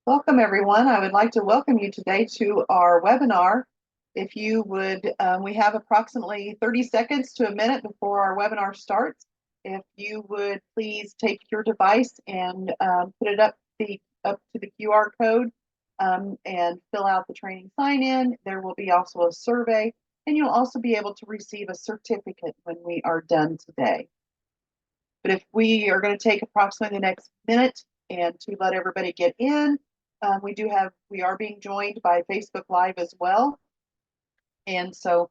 Welcome, everyone. I would like to welcome you today to our webinar. If you would, we have approximately 30 seconds to a minute before our webinar starts. If you would please take your device and put it up to the QR code and fill out the training sign-in. There will be also a survey, and you'll also be able to receive a certificate when we are done today. But if we are going to take approximately the next minute and to let everybody get in, we are being joined by Facebook Live as well. And so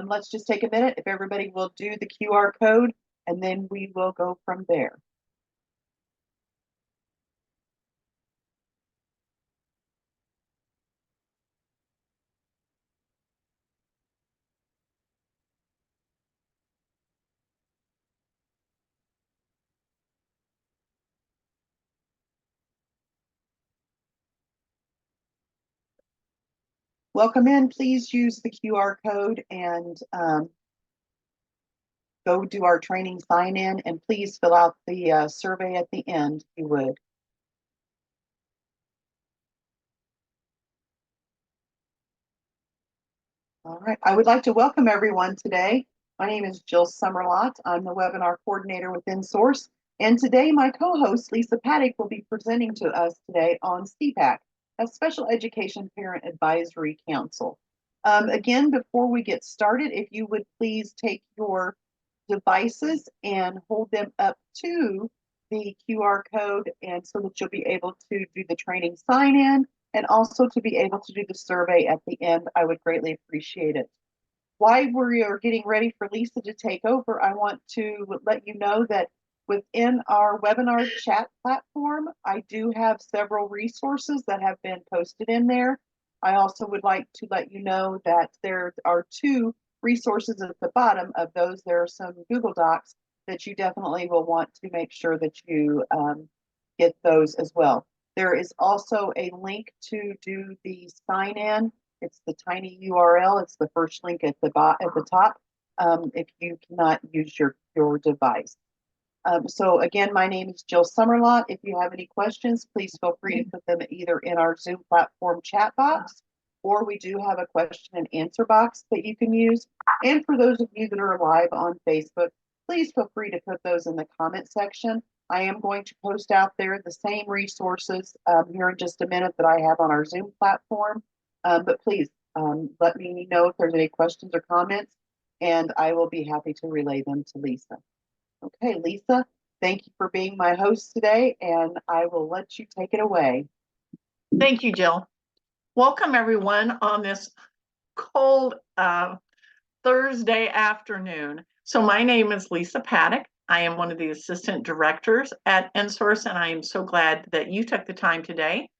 let's just take a minute. If everybody will do the QR code, and then we will go from there. Welcome in. Please use the QR code and go do our training sign-in, and please fill out the survey at the end, if you would. All right, I would like to welcome everyone today. My name is Jill Summerlot. I'm the webinar coordinator with InSource, and today my co-host Lisa Paddock will be presenting to us today on SEPAC, a Special Education Parent Advisory Council. Again, before we get started, if you would please take your devices and hold them up to the QR code, and so that you'll be able to do the training sign-in and also to be able to do the survey at the end. I would greatly appreciate it. While we are getting ready for Lisa to take over, I want to let you know that within our webinar chat platform, I do have several resources that have been posted in there. I also would like to let you know that there are two resources at the bottom of those. There are some Google Docs that you definitely will want to make sure that you get those as well. There is also a link to do the sign-in. It's the tiny URL. It's the first link at the top if you cannot use your device. So again, my name is Jill Summerlot. If you have any questions, please feel free to put them either in our Zoom platform chat box, or we do have a question and answer box that you can use. And for those of you that are live on Facebook, please feel free to put those in the comment section. I am going to post out there the same resources here in just a minute that I have on our Zoom platform. But please let me know if there's any questions or comments, and I will be happy to relay them to Lisa. Okay, Lisa, thank you for being my host today, and I will let you take it away. Thank you, Jill. Welcome, everyone, on this cold Thursday afternoon. So my name is Lisa Paddock. I am one of the assistant directors at InSource, and I am so glad that you took the time today,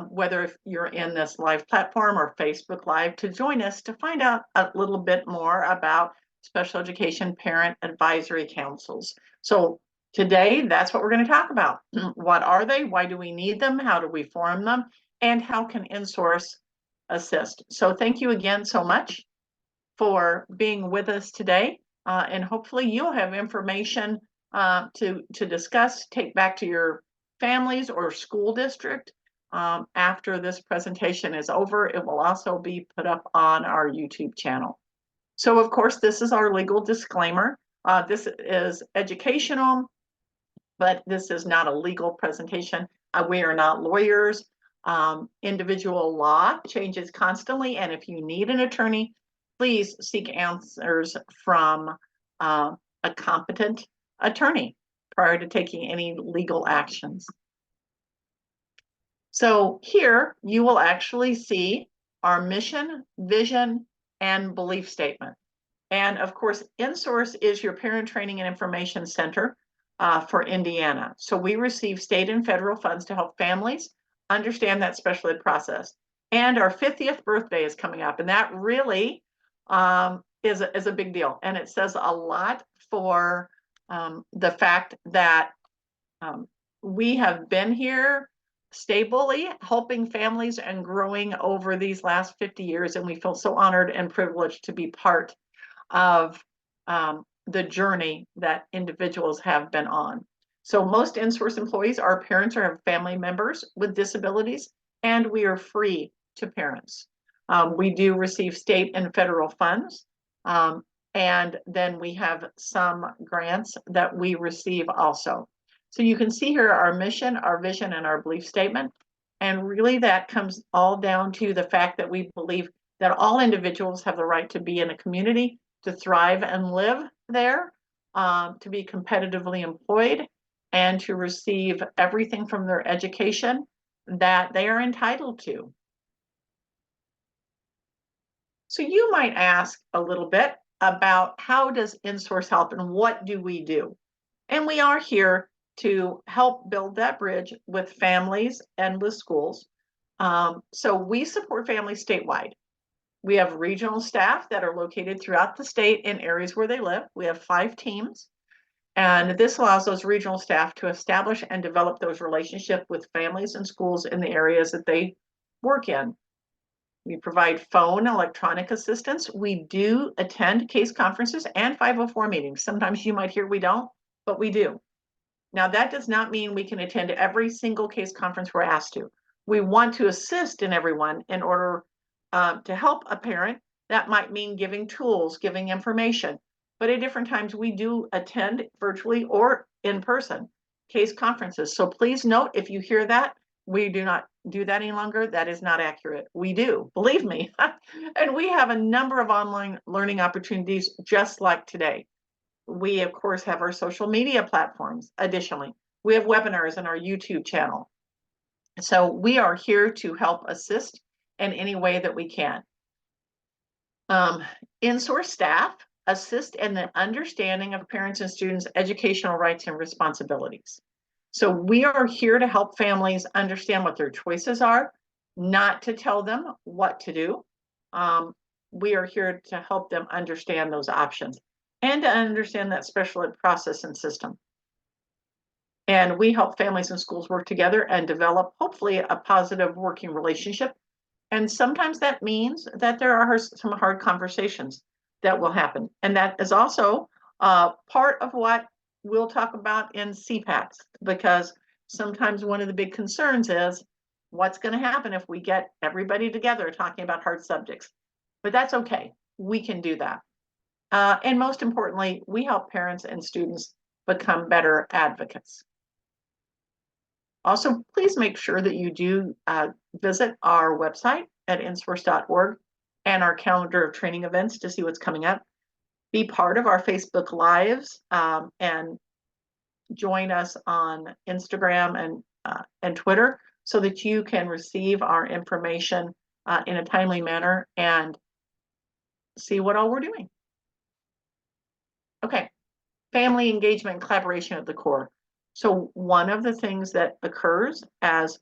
whether if you're in this live platform or Facebook Live, to join us to find out a little bit more about Special Education Parent Advisory Councils. So today, that's what we're going to talk about. What are they? Why do we need them? How do we form them? And how can InSource assist? So thank you again so much for being with us today. And hopefully you'll have information to discuss, take back to your families or school district after this presentation is over. It will also be put up on our YouTube channel. So of course, this is our legal disclaimer. This is educational, but this is not a legal presentation. We are not lawyers. Individual law changes constantly, and if you need an attorney, please seek answers from a competent attorney prior to taking any legal actions. So here you will actually see our mission, vision, and belief statement. And of course, InSource is your parent training and information center for Indiana. So we receive state and federal funds to help families understand that special ed process. And our 50th birthday is coming up, and that really is a big deal. And it says a lot for the fact that we have been here stably helping families and growing over these last 50 years. And we feel so honored and privileged to be part of the journey that individuals have been on. So most in-source employees are parents or have family members with disabilities, and we are free to parents. We do receive state and federal funds, and then we have some grants that we receive also. So you can see here our mission, our vision, and our belief statement. And really that comes all down to the fact that we believe that all individuals have the right to be in a community, to thrive and live there, to be competitively employed, and to receive everything from their education that they are entitled to. So you might ask a little bit about how does InSource help and what do we do? And we are here to help build that bridge with families and with schools. So we support families statewide. We have regional staff that are located throughout the state in areas where they live. We have 5 teams. And this allows those regional staff to establish and develop those relationships with families and schools in the areas that they work in. We provide phone, electronic assistance. We do attend case conferences and 504 meetings. Sometimes you might hear we don't, but we do. Now, that does not mean we can attend every single case conference we're asked to. We want to assist in everyone in order to help a parent. That might mean giving tools, giving information. But at different times, we do attend virtually or in person case conferences. So please note, if you hear that, we do not do that any longer. That is not accurate. We do, believe me. And we have a number of online learning opportunities just like today. We, of course, have our social media platforms. Additionally, we have webinars on our YouTube channel. So we are here to help assist in any way that we can. In-source staff assist in the understanding of parents and students' educational rights and responsibilities. So we are here to help families understand what their choices are, not to tell them what to do. We are here to help them understand those options and to understand that special ed process and system. And we help families and schools work together and develop, hopefully, a positive working relationship. And sometimes that means that there are some hard conversations that will happen. And that is also part of what we'll talk about in SEPACs, because sometimes one of the big concerns is what's going to happen if we get everybody together talking about hard subjects. But that's okay. We can do that. And most importantly, we help parents and students become better advocates. Also, please make sure that you do visit our website at insource.org and our calendar of training events to see what's coming up. Be part of our Facebook Lives and join us on Instagram and Twitter so that you can receive our information in a timely manner and see what all we're doing. Okay, family engagement and collaboration at the core. So one of the things that occurs as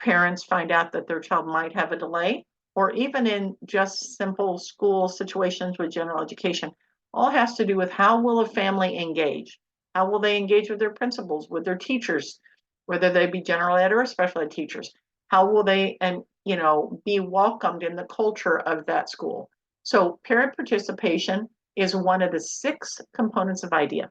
parents find out that their child might have a delay, or even in just simple school situations with general education, all has to do with how will a family engage? How will they engage with their principals, with their teachers, whether they be general ed or special ed teachers? How will they be welcomed in the culture of that school? So parent participation is one of the 6 components of IDEA.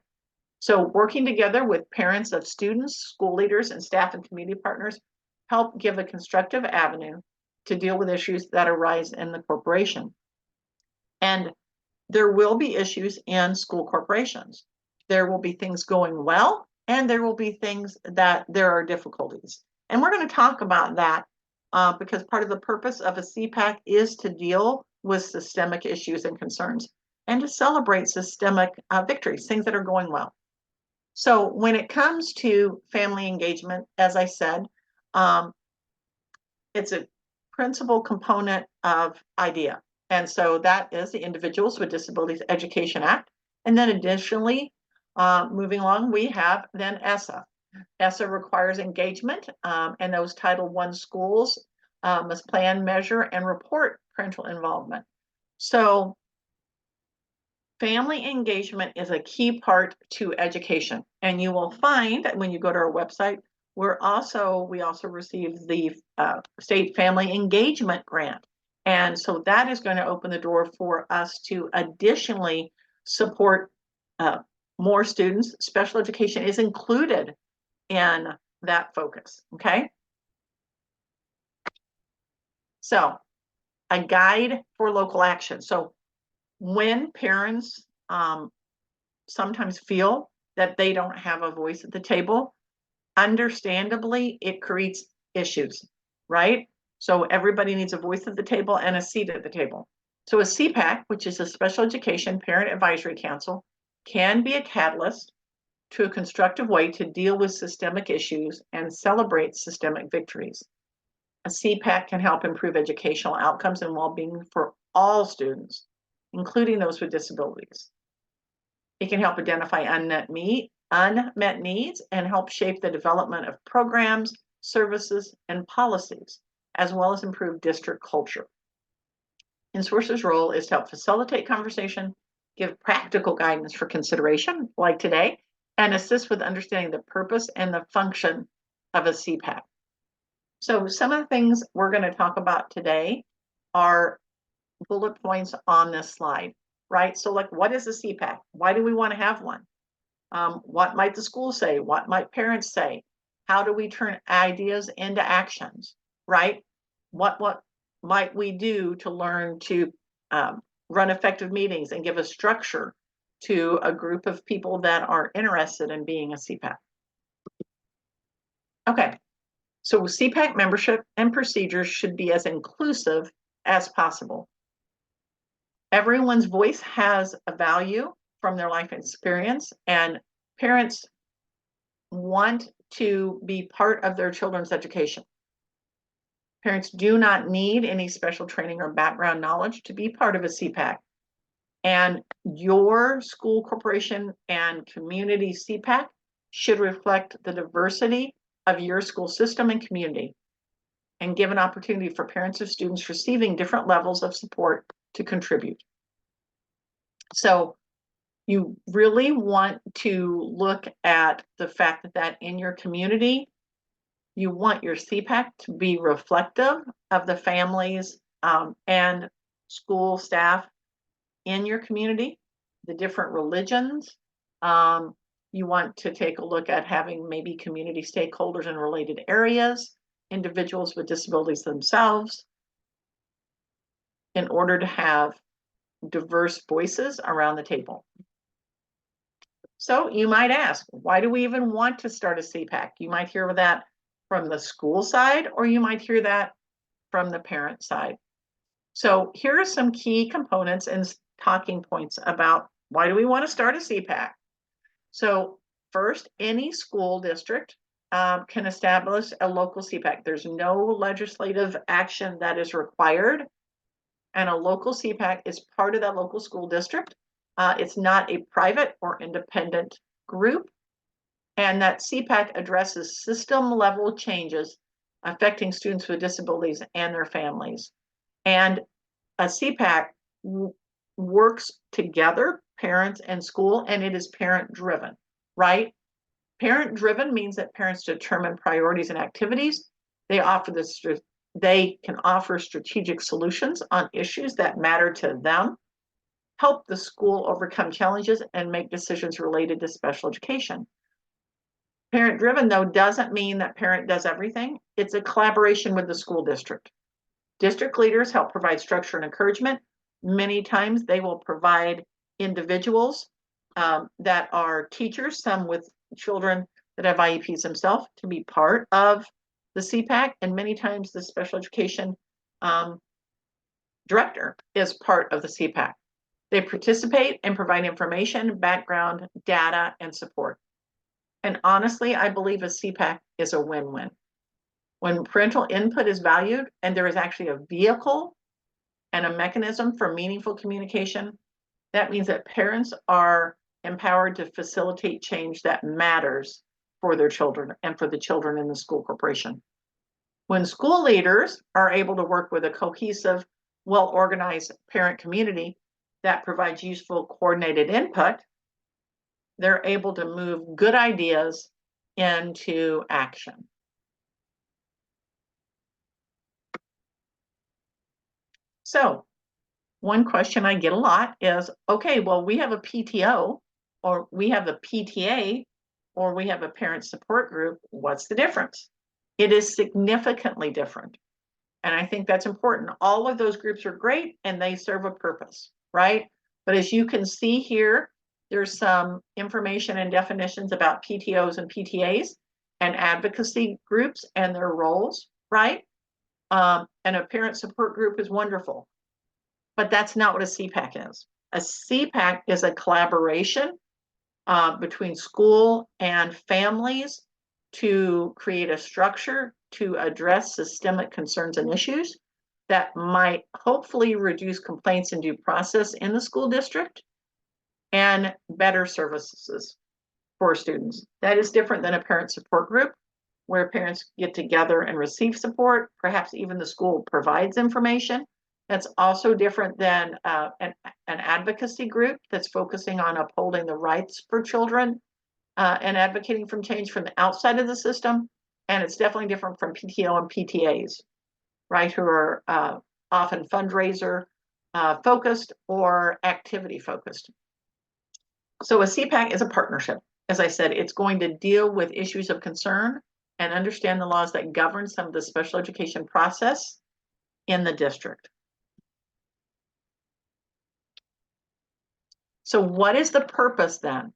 So working together with parents of students, school leaders, and staff and community partners help give a constructive avenue to deal with issues that arise in the corporation. And there will be issues in school corporations. There will be things going well, and there will be things that there are difficulties. And we're going to talk about that because part of the purpose of a SEPAC is to deal with systemic issues and concerns and to celebrate systemic victories, things that are going well. So when it comes to family engagement, as I said, it's a principal component of IDEA. And so that is the Individuals with Disabilities Education Act. And then additionally, moving along, we have then ESSA. ESSA requires engagement, and those Title I schools must plan, measure, and report parental involvement. So family engagement is a key part to education. And you will find that when you go to our website, we also receive the state family engagement grant. And so that is going to open the door for us to additionally support more students. Special education is included in that focus, okay? So a guide for local action. So when parents sometimes feel that they don't have a voice at the table, understandably, it creates issues, right? So everybody needs a voice at the table and a seat at the table. So a SEPAC, which is a Special Education Parent Advisory Council, can be a catalyst to a constructive way to deal with systemic issues and celebrate systemic victories. A SEPAC can help improve educational outcomes and well-being for all students, including those with disabilities. It can help identify unmet needs and help shape the development of programs, services, and policies, as well as improve district culture. InSource's role is to help facilitate conversation, give practical guidance for consideration, like today, and assist with understanding the purpose and the function of a SEPAC. So some of the things we're going to talk about today are bullet points on this slide, right? So like, what is a SEPAC? Why do we want to have one? What might the school say? What might parents say? How do we turn ideas into actions, right? What might we do to learn to run effective meetings and give a structure to a group of people that are interested in being a SEPAC? Okay, so SEPAC membership and procedures should be as inclusive as possible. Everyone's voice has a value from their life experience, and parents want to be part of their children's education. Parents do not need any special training or background knowledge to be part of a SEPAC. And your school, corporation, and community SEPAC should reflect the diversity of your school system and community and give an opportunity for parents of students receiving different levels of support to contribute. So you really want to look at the fact that in your community, you want your SEPAC to be reflective of the families and school staff in your community, the different religions. You want to take a look at having maybe community stakeholders in related areas, individuals with disabilities themselves, in order to have diverse voices around the table. So you might ask, why do we even want to start a SEPAC? You might hear that from the school side, or you might hear that from the parent side. So here are some key components and talking points about why do we want to start a SEPAC. So first, any school district can establish a local SEPAC. There's no legislative action that is required, and a local SEPAC is part of that local school district. It's not a private or independent group, and that SEPAC addresses system-level changes affecting students with disabilities and their families. And a SEPAC works together, parents and school, and it is parent-driven, right? Parent-driven means that parents determine priorities and activities. They can offer strategic solutions on issues that matter to them, help the school overcome challenges, and make decisions related to special education. Parent-driven, though, doesn't mean that parent does everything. It's a collaboration with the school district. District leaders help provide structure and encouragement. Many times they will provide individuals that are teachers, some with children that have IEPs themselves, to be part of the SEPAC, and many times the special education director is part of the SEPAC. They participate and provide information, background, data, and support. And honestly, I believe a SEPAC is a win-win. When parental input is valued and there is actually a vehicle and a mechanism for meaningful communication, that means that parents are empowered to facilitate change that matters for their children and for the children in the school corporation. When school leaders are able to work with a cohesive, well-organized parent community that provides useful coordinated input, they're able to move good ideas into action. So one question I get a lot is, okay, well, we have a PTO or we have a PTA or we have a parent support group, what's the difference? It is significantly different. And I think that's important. All of those groups are great and they serve a purpose, right? But as you can see here, there's some information and definitions about PTOs and PTAs and advocacy groups and their roles, right? And a parent support group is wonderful, but that's not what a SEPAC is. A SEPAC is a collaboration between school and families to create a structure to address systemic concerns and issues that might hopefully reduce complaints and due process in the school district and better services for students. That is different than a parent support group where parents get together and receive support. Perhaps even the school provides information. That's also different than an advocacy group that's focusing on upholding the rights for children and advocating for change from the outside of the system. And it's definitely different from PTO and PTAs, right, who are often fundraiser focused or activity focused. So a SEPAC is a partnership. As I said, it's going to deal with issues of concern and understand the laws that govern some of the special education process in the district. So what is the purpose then?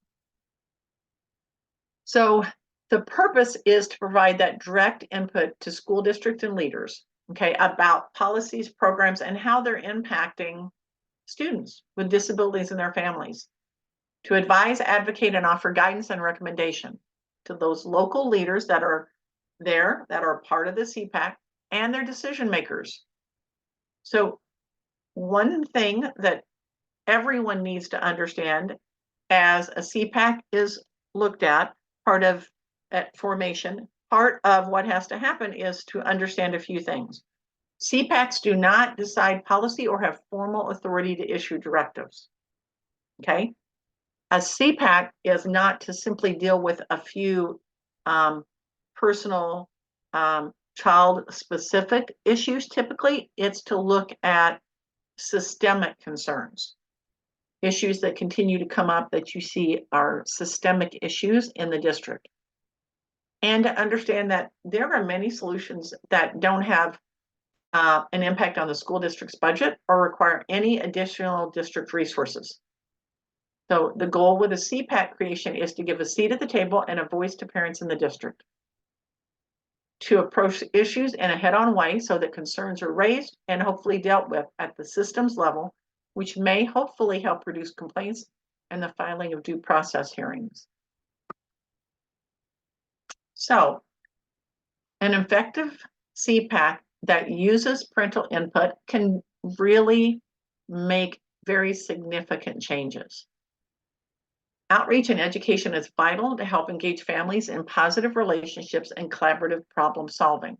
So the purpose is to provide that direct input to school districts and leaders, okay, about policies, programs, and how they're impacting students with disabilities and their families. To advise, advocate, and offer guidance and recommendation to those local leaders that are there, that are part of the SEPAC, and their decision makers. So one thing that everyone needs to understand as a SEPAC is looked at, part of formation, part of what has to happen is to understand a few things. SEPACs do not decide policy or have formal authority to issue directives, okay? A SEPAC is not to simply deal with a few personal child-specific issues. Typically, it's to look at systemic concerns, issues that continue to come up that you see are systemic issues in the district. And to understand that there are many solutions that don't have an impact on the school district's budget or require any additional district resources. So the goal with a SEPAC creation is to give a seat at the table and a voice to parents in the district, to approach issues in a head-on way so that concerns are raised and hopefully dealt with at the systems level, which may hopefully help reduce complaints and the filing of due process hearings. So an effective SEPAC that uses parental input can really make very significant changes. Outreach and education is vital to help engage families in positive relationships and collaborative problem solving.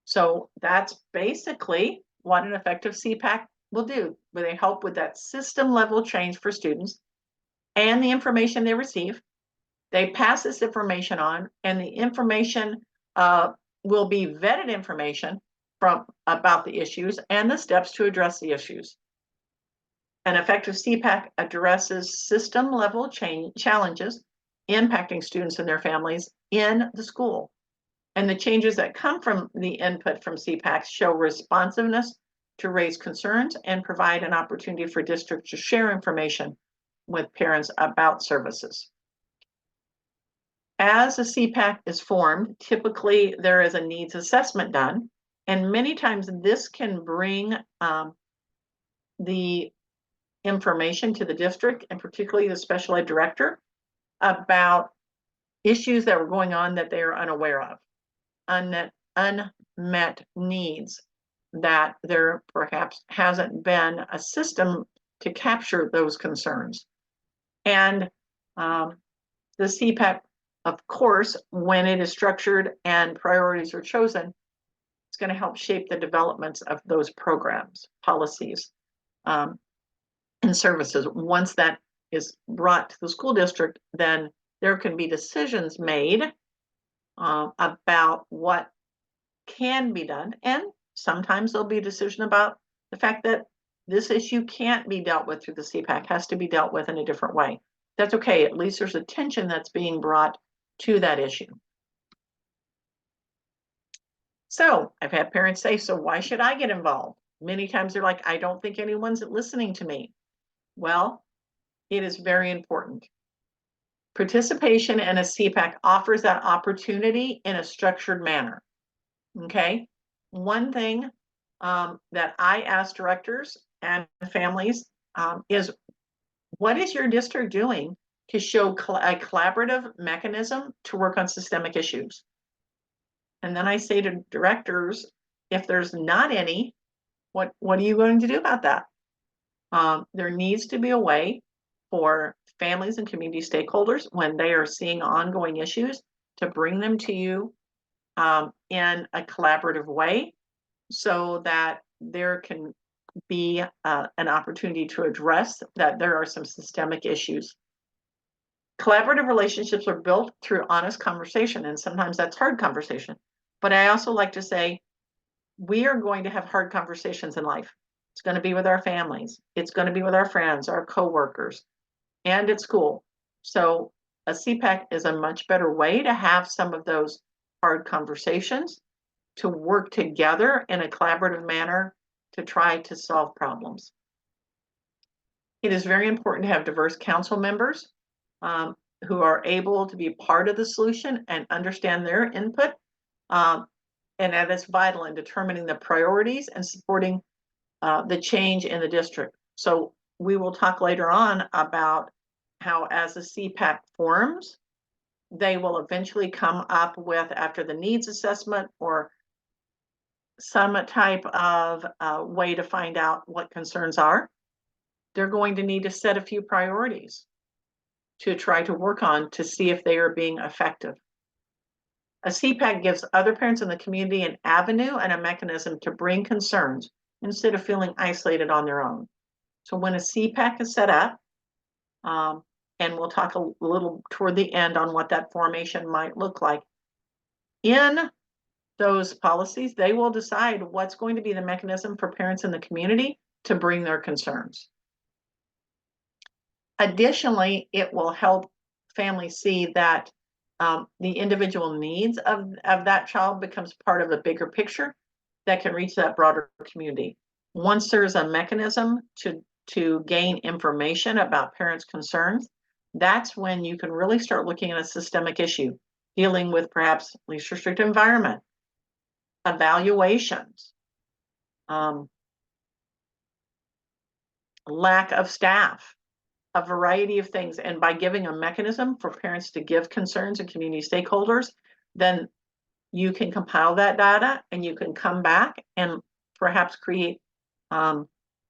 So that's basically what an effective SEPAC will do, where they help with that system level change for students and the information they receive. They pass this information on, and the information will be vetted information about the issues and the steps to address the issues. An effective SEPAC addresses system level challenges impacting students and their families in the school. And the changes that come from the input from SEPACs show responsiveness to raise concerns and provide an opportunity for districts to share information with parents about services. As a SEPAC is formed, typically there is a needs assessment done, and many times this can bring the information to the district, and particularly the special ed director, about issues that were going on that they are unaware of, unmet needs, that there perhaps hasn't been a system to capture those concerns. And the SEPAC, of course, when it is structured and priorities are chosen, it's going to help shape the developments of those programs, policies, and services. Once that is brought to the school district, then there can be decisions made about what can be done. And sometimes there'll be a decision about the fact that this issue can't be dealt with through the SEPAC, has to be dealt with in a different way. That's okay. At least there's attention that's being brought to that issue. So I've had parents say, so why should I get involved? Many times they're like, I don't think anyone's listening to me. Well, it is very important. Participation in a SEPAC offers that opportunity in a structured manner. Okay. One thing that I ask directors and families is, what is your district doing to show a collaborative mechanism to work on systemic issues? And then I say to directors, if there's not any, what are you going to do about that? There needs to be a way for families and community stakeholders, when they are seeing ongoing issues, to bring them to you in a collaborative way, so that there can be an opportunity to address that there are some systemic issues. Collaborative relationships are built through honest conversation, and sometimes that's hard conversation. But I also like to say, we are going to have hard conversations in life. It's going to be with our families. It's going to be with our friends, our coworkers, and at school. So a SEPAC is a much better way to have some of those hard conversations, to work together in a collaborative manner to try to solve problems. It is very important to have diverse council members who are able to be part of the solution and understand their input. And that is vital in determining the priorities and supporting the change in the district. So we will talk later on about how, as the SEPAC forms, they will eventually come up with, after the needs assessment or some type of way to find out what concerns are, they're going to need to set a few priorities to try to work on to see if they are being effective. A SEPAC gives other parents in the community an avenue and a mechanism to bring concerns instead of feeling isolated on their own. So when a SEPAC is set up, and we'll talk a little toward the end on what that formation might look like, in those policies, they will decide what's going to be the mechanism for parents in the community to bring their concerns. Additionally, it will help families see that the individual needs of that child becomes part of the bigger picture that can reach that broader community. Once there's a mechanism to gain information about parents' concerns, that's when you can really start looking at a systemic issue, dealing with perhaps least restrictive environment, evaluations, lack of staff, a variety of things. And by giving a mechanism for parents to give concerns and community stakeholders, then you can compile that data and you can come back and perhaps create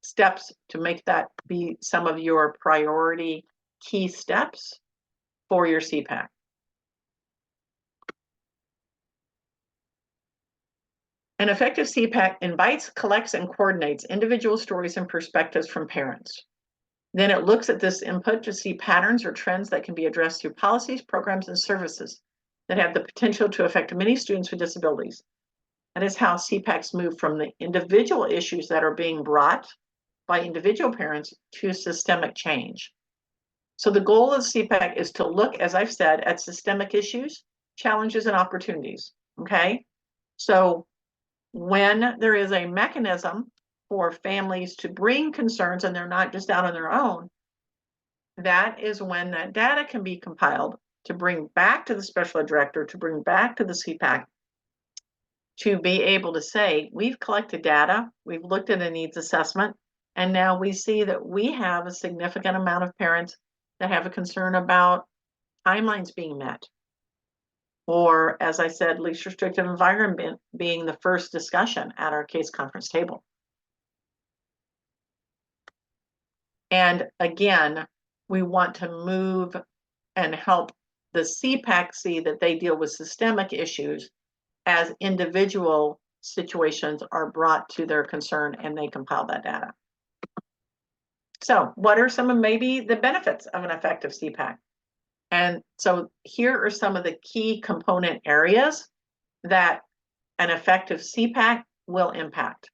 steps to make that be some of your priority key steps for your SEPAC. An effective SEPAC invites, collects, and coordinates individual stories and perspectives from parents. Then it looks at this input to see patterns or trends that can be addressed through policies, programs, and services that have the potential to affect many students with disabilities. That is how SEPACs move from the individual issues that are being brought by individual parents to systemic change. So the goal of SEPAC is to look, as I've said, at systemic issues, challenges, and opportunities. Okay, so when there is a mechanism for families to bring concerns and they're not just out on their own, that is when that data can be compiled to bring back to the special ed director, to bring back to the SEPAC, to be able to say, we've collected data, we've looked at a needs assessment, and now we see that we have a significant amount of parents that have a concern about timelines being met. Or, as I said, least restrictive environment being the first discussion at our case conference table. And again, we want to move and help the SEPAC see that they deal with systemic issues as individual situations are brought to their concern and they compile that data. So what are some of maybe the benefits of an effective SEPAC? And so here are some of the key component areas that an effective SEPAC will impact.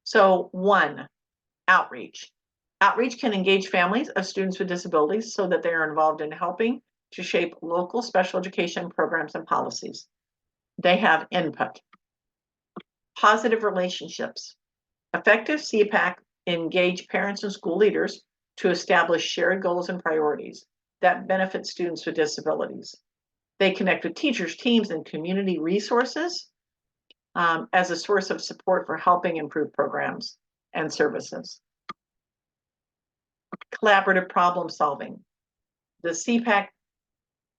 So 1, outreach. Outreach can engage families of students with disabilities so that they are involved in helping to shape local special education programs and policies. They have input. Positive relationships. Effective SEPAC engage parents and school leaders to establish shared goals and priorities that benefit students with disabilities. They connect with teachers, teams, and community resources as a source of support for helping improve programs and services. Collaborative problem solving. The SEPAC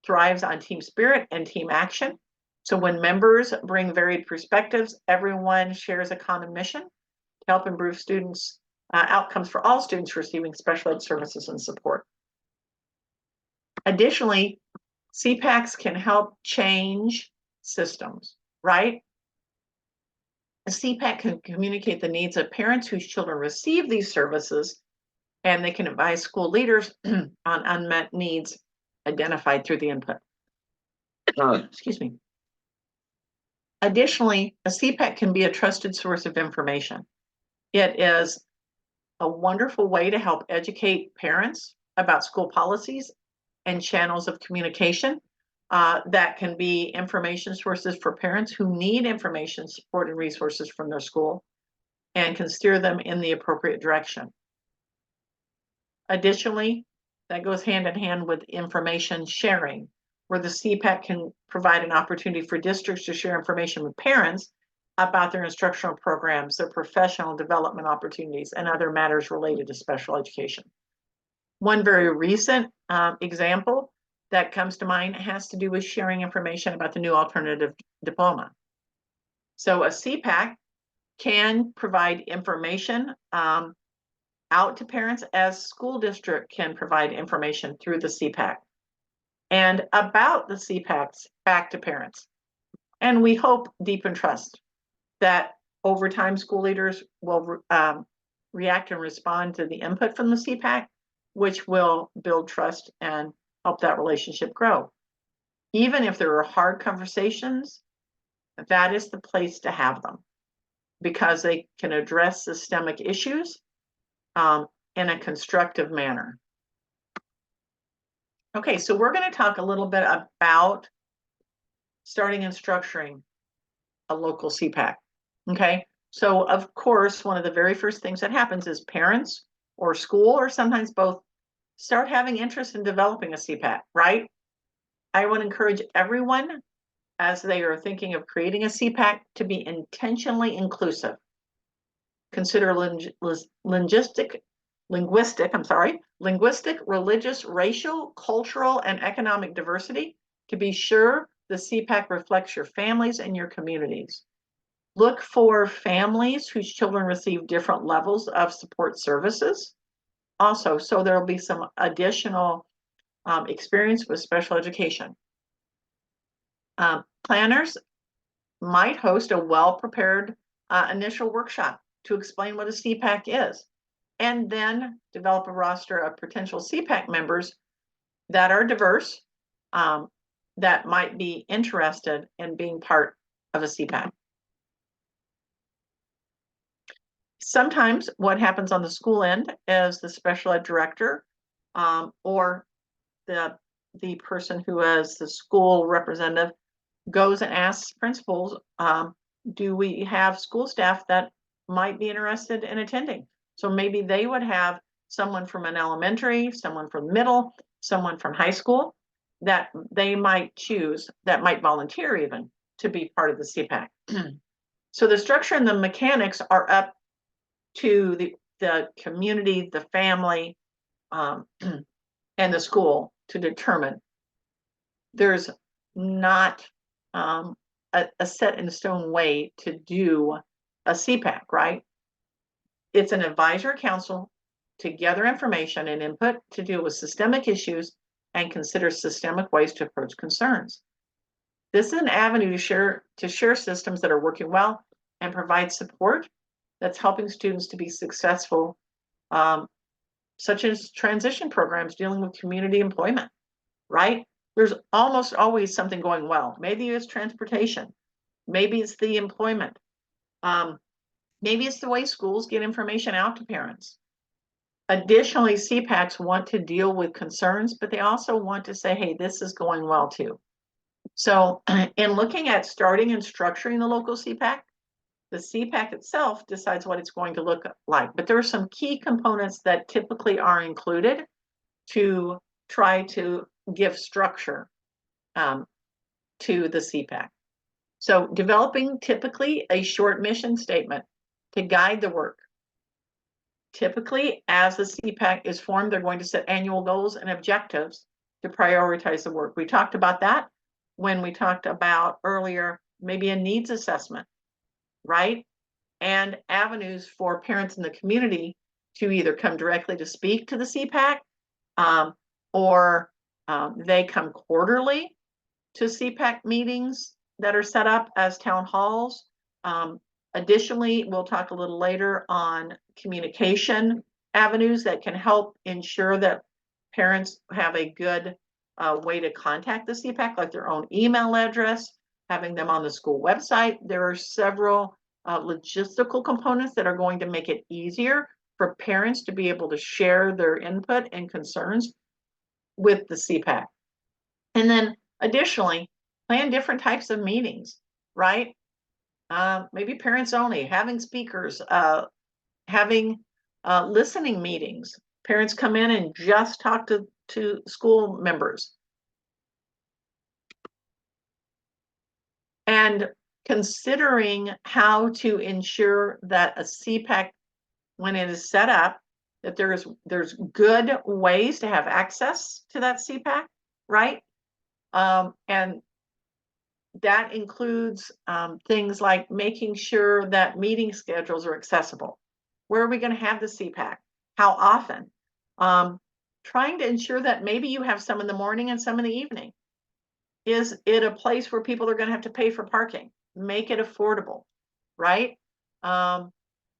thrives on team spirit and team action. So when members bring varied perspectives, everyone shares a common mission to help improve students' outcomes for all students receiving special ed services and support. Additionally, SEPACs can help change systems, right? A SEPAC can communicate the needs of parents whose children receive these services, and they can advise school leaders on unmet needs identified through the input. Excuse me. Additionally, a SEPAC can be a trusted source of information. It is a wonderful way to help educate parents about school policies and channels of communication that can be information sources for parents who need information, support, and resources from their school and can steer them in the appropriate direction. Additionally, that goes hand in hand with information sharing, where the SEPAC can provide an opportunity for districts to share information with parents about their instructional programs, their professional development opportunities, and other matters related to special education. One very recent example that comes to mind has to do with sharing information about the new alternative diploma. So a SEPAC can provide information out to parents as school district can provide information through the SEPAC and about the SEPACs back to parents. And we hope, deep and trust, that over time school leaders will react and respond to the input from the SEPAC, which will build trust and help that relationship grow. Even if there are hard conversations, that is the place to have them because they can address systemic issues in a constructive manner. Okay, so we're going to talk a little bit about starting and structuring a local SEPAC. Okay, so of course, one of the very first things that happens is parents or school, or sometimes both, start having interest in developing a SEPAC, right? I would encourage everyone as they are thinking of creating a SEPAC to be intentionally inclusive. Consider linguistic, religious, racial, cultural, and economic diversity to be sure the SEPAC reflects your families and your communities. Look for families whose children receive different levels of support services. Also, so there'll be some additional experience with special education. Planners might host a well-prepared initial workshop to explain what a SEPAC is, and then develop a roster of potential SEPAC members that are diverse, that might be interested in being part of a SEPAC. Sometimes what happens on the school end is the special ed director or the person who is the school representative goes and asks principals, do we have school staff that might be interested in attending? So maybe they would have someone from an elementary, someone from middle, someone from high school that they might choose, that might volunteer even to be part of the SEPAC. So the structure and the mechanics are up to the community, the family, and the school to determine. There's not a set in stone way to do a SEPAC, right? It's an advisory council to gather information and input to deal with systemic issues and consider systemic ways to approach concerns. This is an avenue to share systems that are working well and provide support that's helping students to be successful, such as transition programs dealing with community employment, right? There's almost always something going well. Maybe it's transportation. Maybe it's the employment. Maybe it's the way schools get information out to parents. Additionally, SEPACs want to deal with concerns, but they also want to say, hey, this is going well too. So in looking at starting and structuring the local SEPAC, the SEPAC itself decides what it's going to look like, but there are some key components that typically are included to try to give structure to the SEPAC. So developing typically a short mission statement to guide the work. Typically, as the SEPAC is formed, they're going to set annual goals and objectives to prioritize the work. We talked about that when we talked about earlier, maybe a needs assessment, right? And avenues for parents in the community to either come directly to speak to the SEPAC, or they come quarterly to SEPAC meetings that are set up as town halls. Additionally, we'll talk a little later on communication avenues that can help ensure that parents have a good way to contact the SEPAC, like their own email address, having them on the school website. There are several logistical components that are going to make it easier for parents to be able to share their input and concerns with the SEPAC. And then additionally, plan different types of meetings, right? Maybe parents only, having speakers, having listening meetings. Parents come in and just talk to school members. And considering how to ensure that a SEPAC, when it is set up, that there's good ways to have access to that SEPAC, right? And that includes things like making sure that meeting schedules are accessible. Where are we going to have the SEPAC? How often? Trying to ensure that maybe you have some in the morning and some in the evening. Is it a place where people are going to have to pay for parking? Make it affordable, right?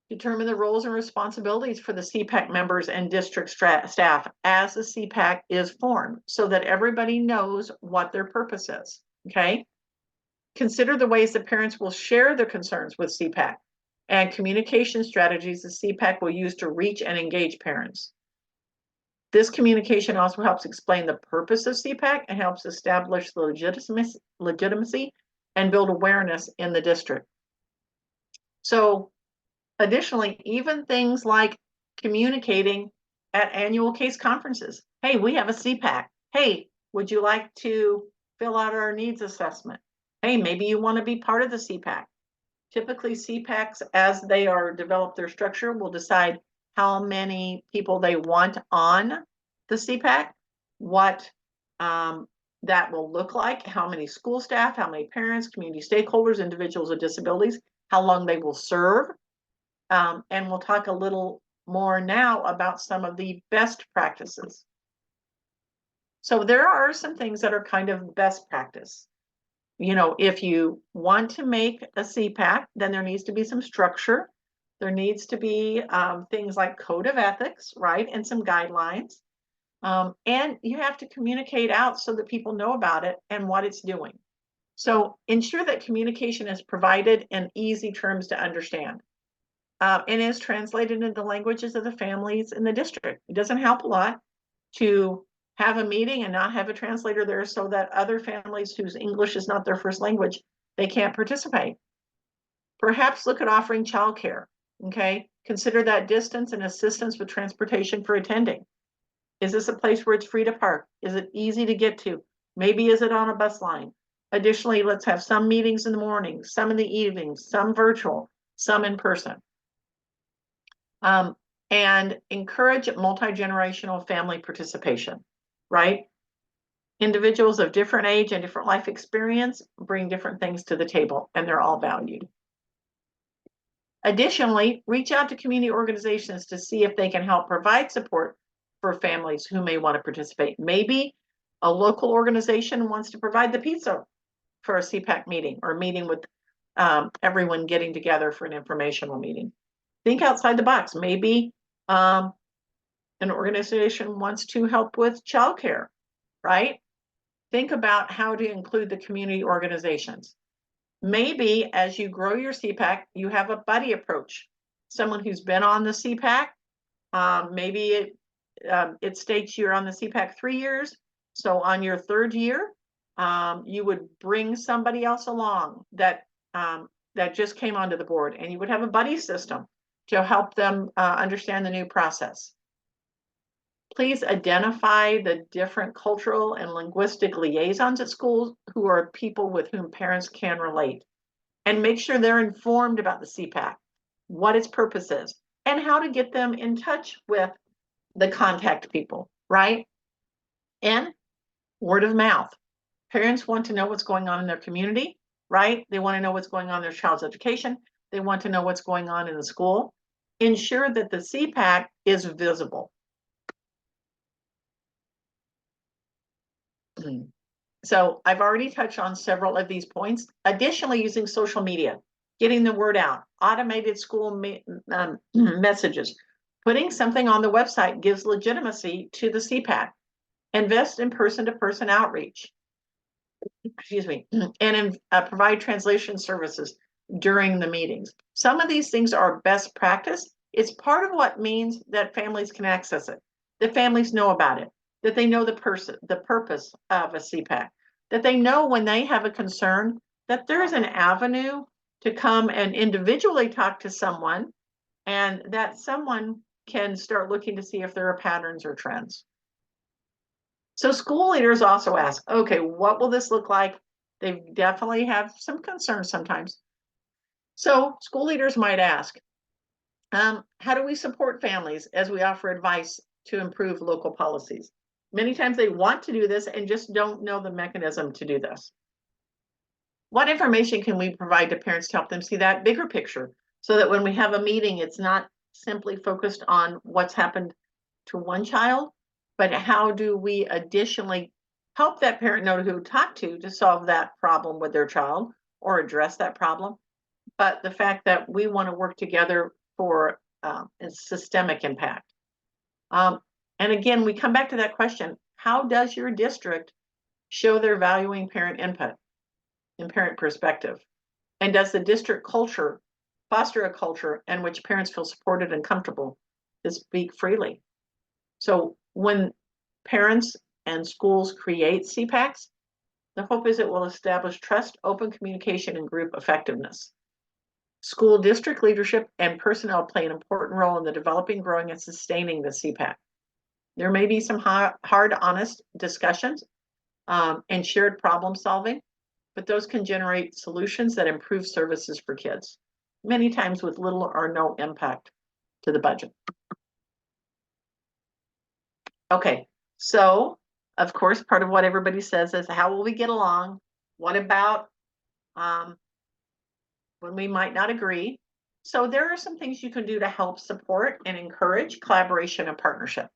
Determine the roles and responsibilities for the SEPAC members and district staff as the SEPAC is formed so that everybody knows what their purpose is, okay? Consider the ways that parents will share their concerns with SEPAC and communication strategies the SEPAC will use to reach and engage parents. This communication also helps explain the purpose of SEPAC and helps establish the legitimacy and build awareness in the district. So additionally, even things like communicating at annual case conferences. Hey, we have a SEPAC. Hey, would you like to fill out our needs assessment? Hey, maybe you want to be part of the SEPAC. Typically, SEPACs, as they are develop their structure, will decide how many people they want on the SEPAC, what that will look like, how many school staff, how many parents, community stakeholders, individuals with disabilities, how long they will serve. And we'll talk a little more now about some of the best practices. So there are some things that are kind of best practice. You know, if you want to make a SEPAC, then there needs to be some structure. There needs to be things like code of ethics, right? And some guidelines. And you have to communicate out so that people know about it and what it's doing. So ensure that communication is provided in easy terms to understand. And is translated into the languages of the families in the district. It doesn't help a lot to have a meeting and not have a translator there so that other families whose English is not their first language, they can't participate. Perhaps look at offering childcare, okay? Consider that distance and assistance with transportation for attending. Is this a place where it's free to park? Is it easy to get to? Maybe is it on a bus line? Additionally, let's have some meetings in the morning, some in the evenings, some virtual, some in person. And encourage multi-generational family participation, right? Individuals of different age and different life experience bring different things to the table, and they're all valued. Additionally, reach out to community organizations to see if they can help provide support for families who may want to participate. Maybe a local organization wants to provide the pizza for a SEPAC meeting or a meeting with everyone getting together for an informational meeting. Think outside the box. Maybe an organization wants to help with childcare, right? Think about how to include the community organizations. Maybe as you grow your SEPAC, you have a buddy approach, someone who's been on the SEPAC Maybe it states you're on the SEPAC 3 years. So on your 3rd year, you would bring somebody else along that just came onto the board, and you would have a buddy system to help them understand the new process. Please identify the different cultural and linguistic liaisons at schools who are people with whom parents can relate, and make sure they're informed about the SEPAC, what its purpose is, and how to get them in touch with the contact people, right? And word of mouth. Parents want to know what's going on in their community, right? They want to know what's going on in their child's education. They want to know what's going on in the school. Ensure that the SEPAC is visible. So I've already touched on several of these points. Additionally, using social media, getting the word out, automated school messages, putting something on the website gives legitimacy to the SEPAC. Invest in person-to-person outreach, excuse me, and provide translation services during the meetings. Some of these things are best practice. It's part of what means that families can access it, that families know about it, that they know the purpose of a SEPAC, that they know when they have a concern that there is an avenue to come and individually talk to someone, and that someone can start looking to see if there are patterns or trends. So school leaders also ask, okay, what will this look like? They definitely have some concerns sometimes. So school leaders might ask, how do we support families as we offer advice to improve local policies? Many times they want to do this and just don't know the mechanism to do this. What information can we provide to parents to help them see that bigger picture, so that when we have a meeting, it's not simply focused on what's happened to one child, but how do we additionally help that parent know who to talk to solve that problem with their child or address that problem? But the fact that we want to work together for a systemic impact. And again, we come back to that question: how does your district show they're valuing parent input and parent perspective? And does the district culture foster a culture in which parents feel supported and comfortable to speak freely? So when parents and schools create SEPACs, the hope is it will establish trust, open communication, and group effectiveness. School district leadership and personnel play an important role in the developing, growing, and sustaining the SEPAC. There may be some hard, honest discussions and shared problem solving, but those can generate solutions that improve services for kids, many times with little or no impact to the budget. Okay, so of course, part of what everybody says is, how will we get along? What about when we might not agree? So there are some things you can do to help support and encourage collaboration and partnership.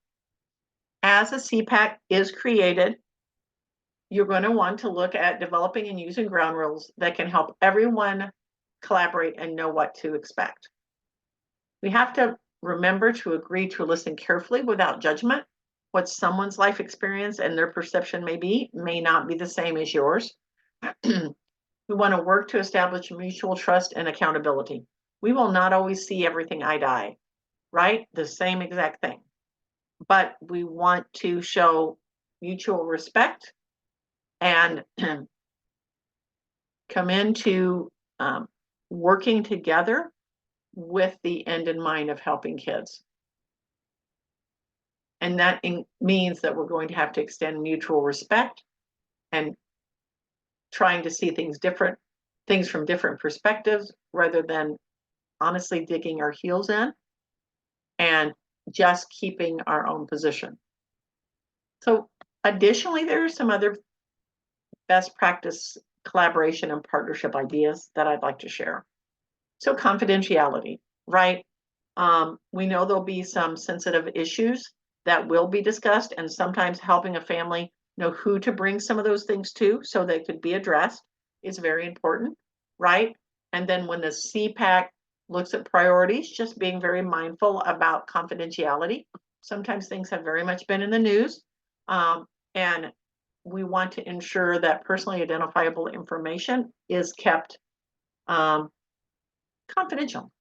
As a SEPAC is created, you're going to want to look at developing and using ground rules that can help everyone collaborate and know what to expect. We have to remember to agree to listen carefully without judgment. What someone's life experience and their perception may not be the same as yours. We want to work to establish mutual trust and accountability. We will not always see everything eye to eye, right? The same exact thing. But we want to show mutual respect and come into working together with the end in mind of helping kids. And that means that we're going to have to extend mutual respect and trying to see things from different perspectives, rather than honestly digging our heels in and just keeping our own position. So additionally, there are some other best practice collaboration and partnership ideas that I'd like to share. So confidentiality, right? We know there'll be some sensitive issues that will be discussed, and sometimes helping a family know who to bring some of those things to so they could be addressed is very important, right? And then when the SEPAC looks at priorities, just being very mindful about confidentiality. Sometimes things have very much been in the news, and we want to ensure that personally identifiable information is kept confidential.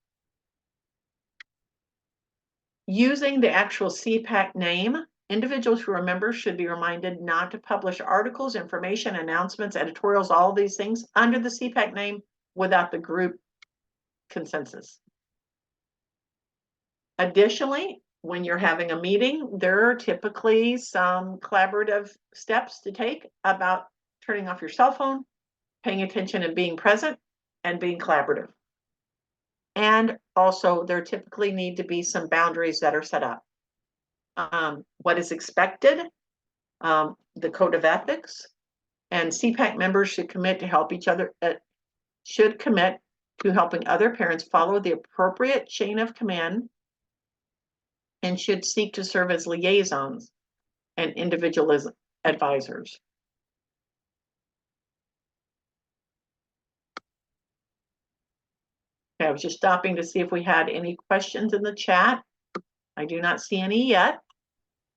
Using the actual SEPAC name, individuals who are members should be reminded not to publish articles, information, announcements, editorials, all of these things under the SEPAC name without the group consensus. Additionally, when you're having a meeting, there are typically some collaborative steps to take about turning off your cell phone, paying attention and being present, and being collaborative. And also, there typically need to be some boundaries that are set up. What is expected, the code of ethics, and SEPAC members should commit to help each other, should commit to helping other parents follow the appropriate chain of command, and should seek to serve as liaisons and individual as advisors. Okay, I was just stopping to see if we had any questions in the chat. I do not see any yet.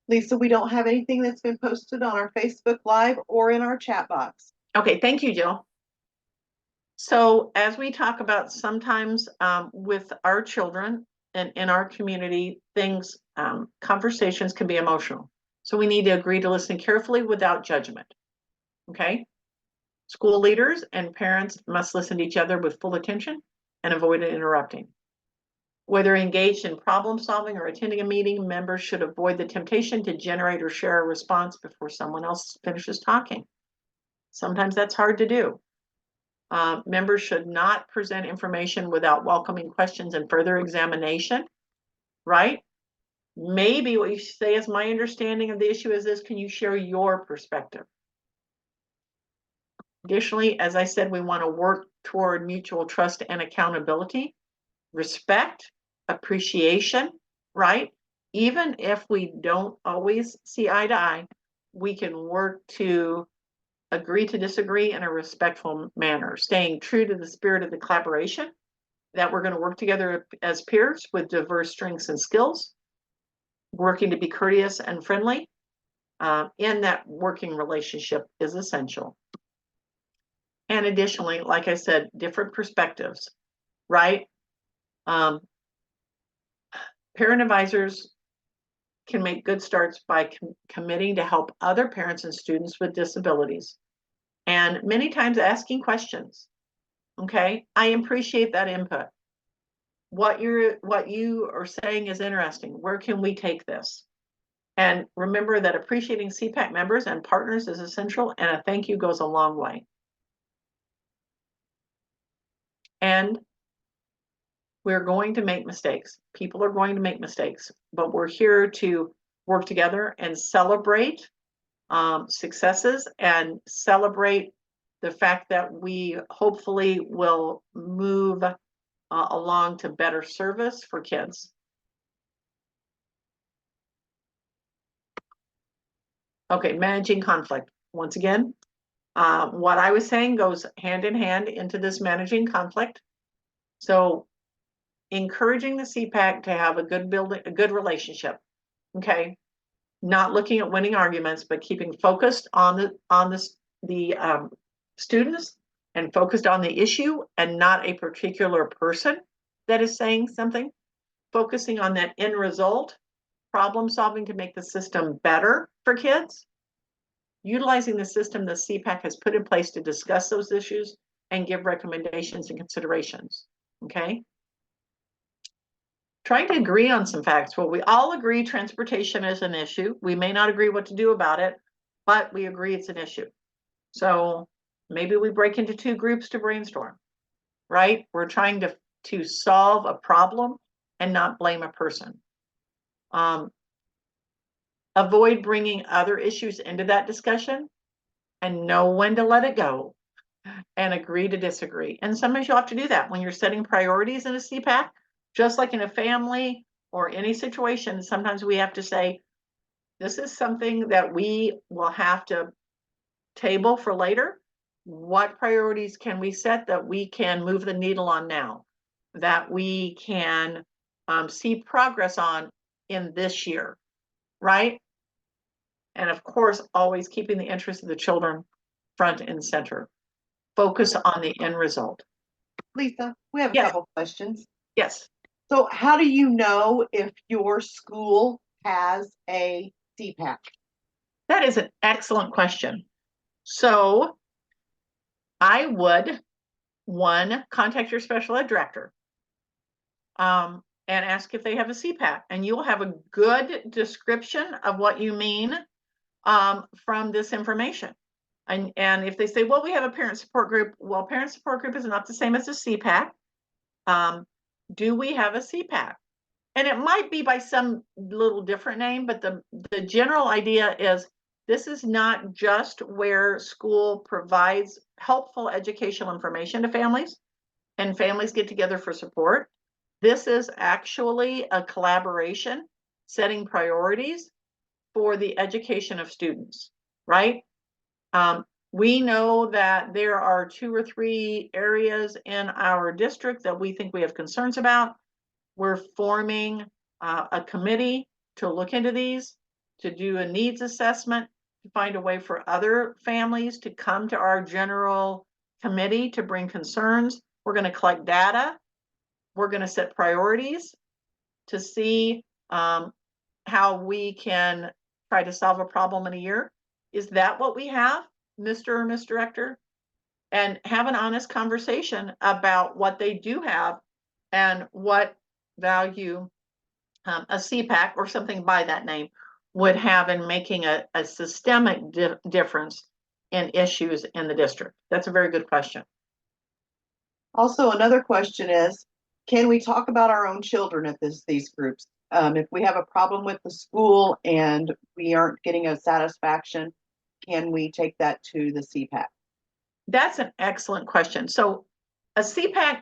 Lisa, we don't have anything that's been posted on our Facebook Live or in our chat box. Okay, thank you, Jill. So as we talk about sometimes with our children and in our community, things, conversations can be emotional. So we need to agree to listen carefully without judgment, okay? School leaders and parents must listen to each other with full attention and avoid interrupting. Whether engaged in problem solving or attending a meeting, members should avoid the temptation to generate or share a response before someone else finishes talking. Sometimes that's hard to do. Members should not present information without welcoming questions and further examination, right? Maybe what you say is, my understanding of the issue is this, can you share your perspective? Additionally, as I said, we want to work toward mutual trust and accountability, respect, appreciation, right? Even if we don't always see eye to eye, we can work to agree to disagree in a respectful manner, staying true to the spirit of the collaboration, that we're going to work together as peers with diverse strengths and skills, working to be courteous and friendly, in that working relationship is essential. And additionally, like I said, different perspectives, right? Parent advisors can make good starts by committing to help other parents and students with disabilities, and many times asking questions. Okay, I appreciate that input. What you are saying is interesting. Where can we take this? And remember that appreciating SEPAC members and partners is essential, and a thank you goes a long way. And we're going to make mistakes. People are going to make mistakes, but we're here to work together and celebrate successes and celebrate the fact that we hopefully will move along to better service for kids. Okay, managing conflict. Once again, what I was saying goes hand in hand into this managing conflict. So encouraging the SEPAC to have a good relationship. Okay, not looking at winning arguments, but keeping focused on the students and focused on the issue and not a particular person that is saying something. Focusing on that end result, problem solving to make the system better for kids. Utilizing the system the SEPAC has put in place to discuss those issues and give recommendations and considerations. Okay. Trying to agree on some facts. Well, we all agree transportation is an issue. We may not agree what to do about it, but we agree it's an issue. So maybe we break into two groups to brainstorm, right? We're trying to solve a problem and not blame a person. Avoid bringing other issues into that discussion and know when to let it go and agree to disagree. And sometimes you'll have to do that when you're setting priorities in a SEPAC. Just like in a family or any situation, sometimes we have to say, this is something that we will have to table for later. What priorities can we set that we can move the needle on now, that we can see progress on in this year, right? And of course, always keeping the interests of the children front and center. Focus on the end result. Lisa, we have a Yes. couple questions. Yes. So how do you know if your school has a CPAC? That is an excellent question. So I would, one, contact your special ed director and ask if they have a CPAC, and you'll have a good description of what you mean from this information. And if they say, well, we have a parent support group, well, parent support group is not the same as a CPAC. Do we have a CPAC? And it might be by some little different name, but the general idea is this is not just where school provides helpful educational information to families and families get together for support. This is actually a collaboration, setting priorities for the education of students, right? We know that there are 2 or 3 areas in our district that we think we have concerns about. We're forming a committee to look into these, to do a needs assessment, to find a way for other families to come to our general committee to bring concerns. We're going to collect data. We're going to set priorities to see how we can try to solve a problem in a year. Is that what we have, Mr. or Ms. Director? And have an honest conversation about what they do have and what value a CPAC or something by that name would have in making a systemic difference in issues in the district. That's a very good question. Also, another question is, can we talk about our own children at these groups? If we have a problem with the school and we aren't getting a satisfaction, can we take that to the CPAC? That's an excellent question. So a CPAC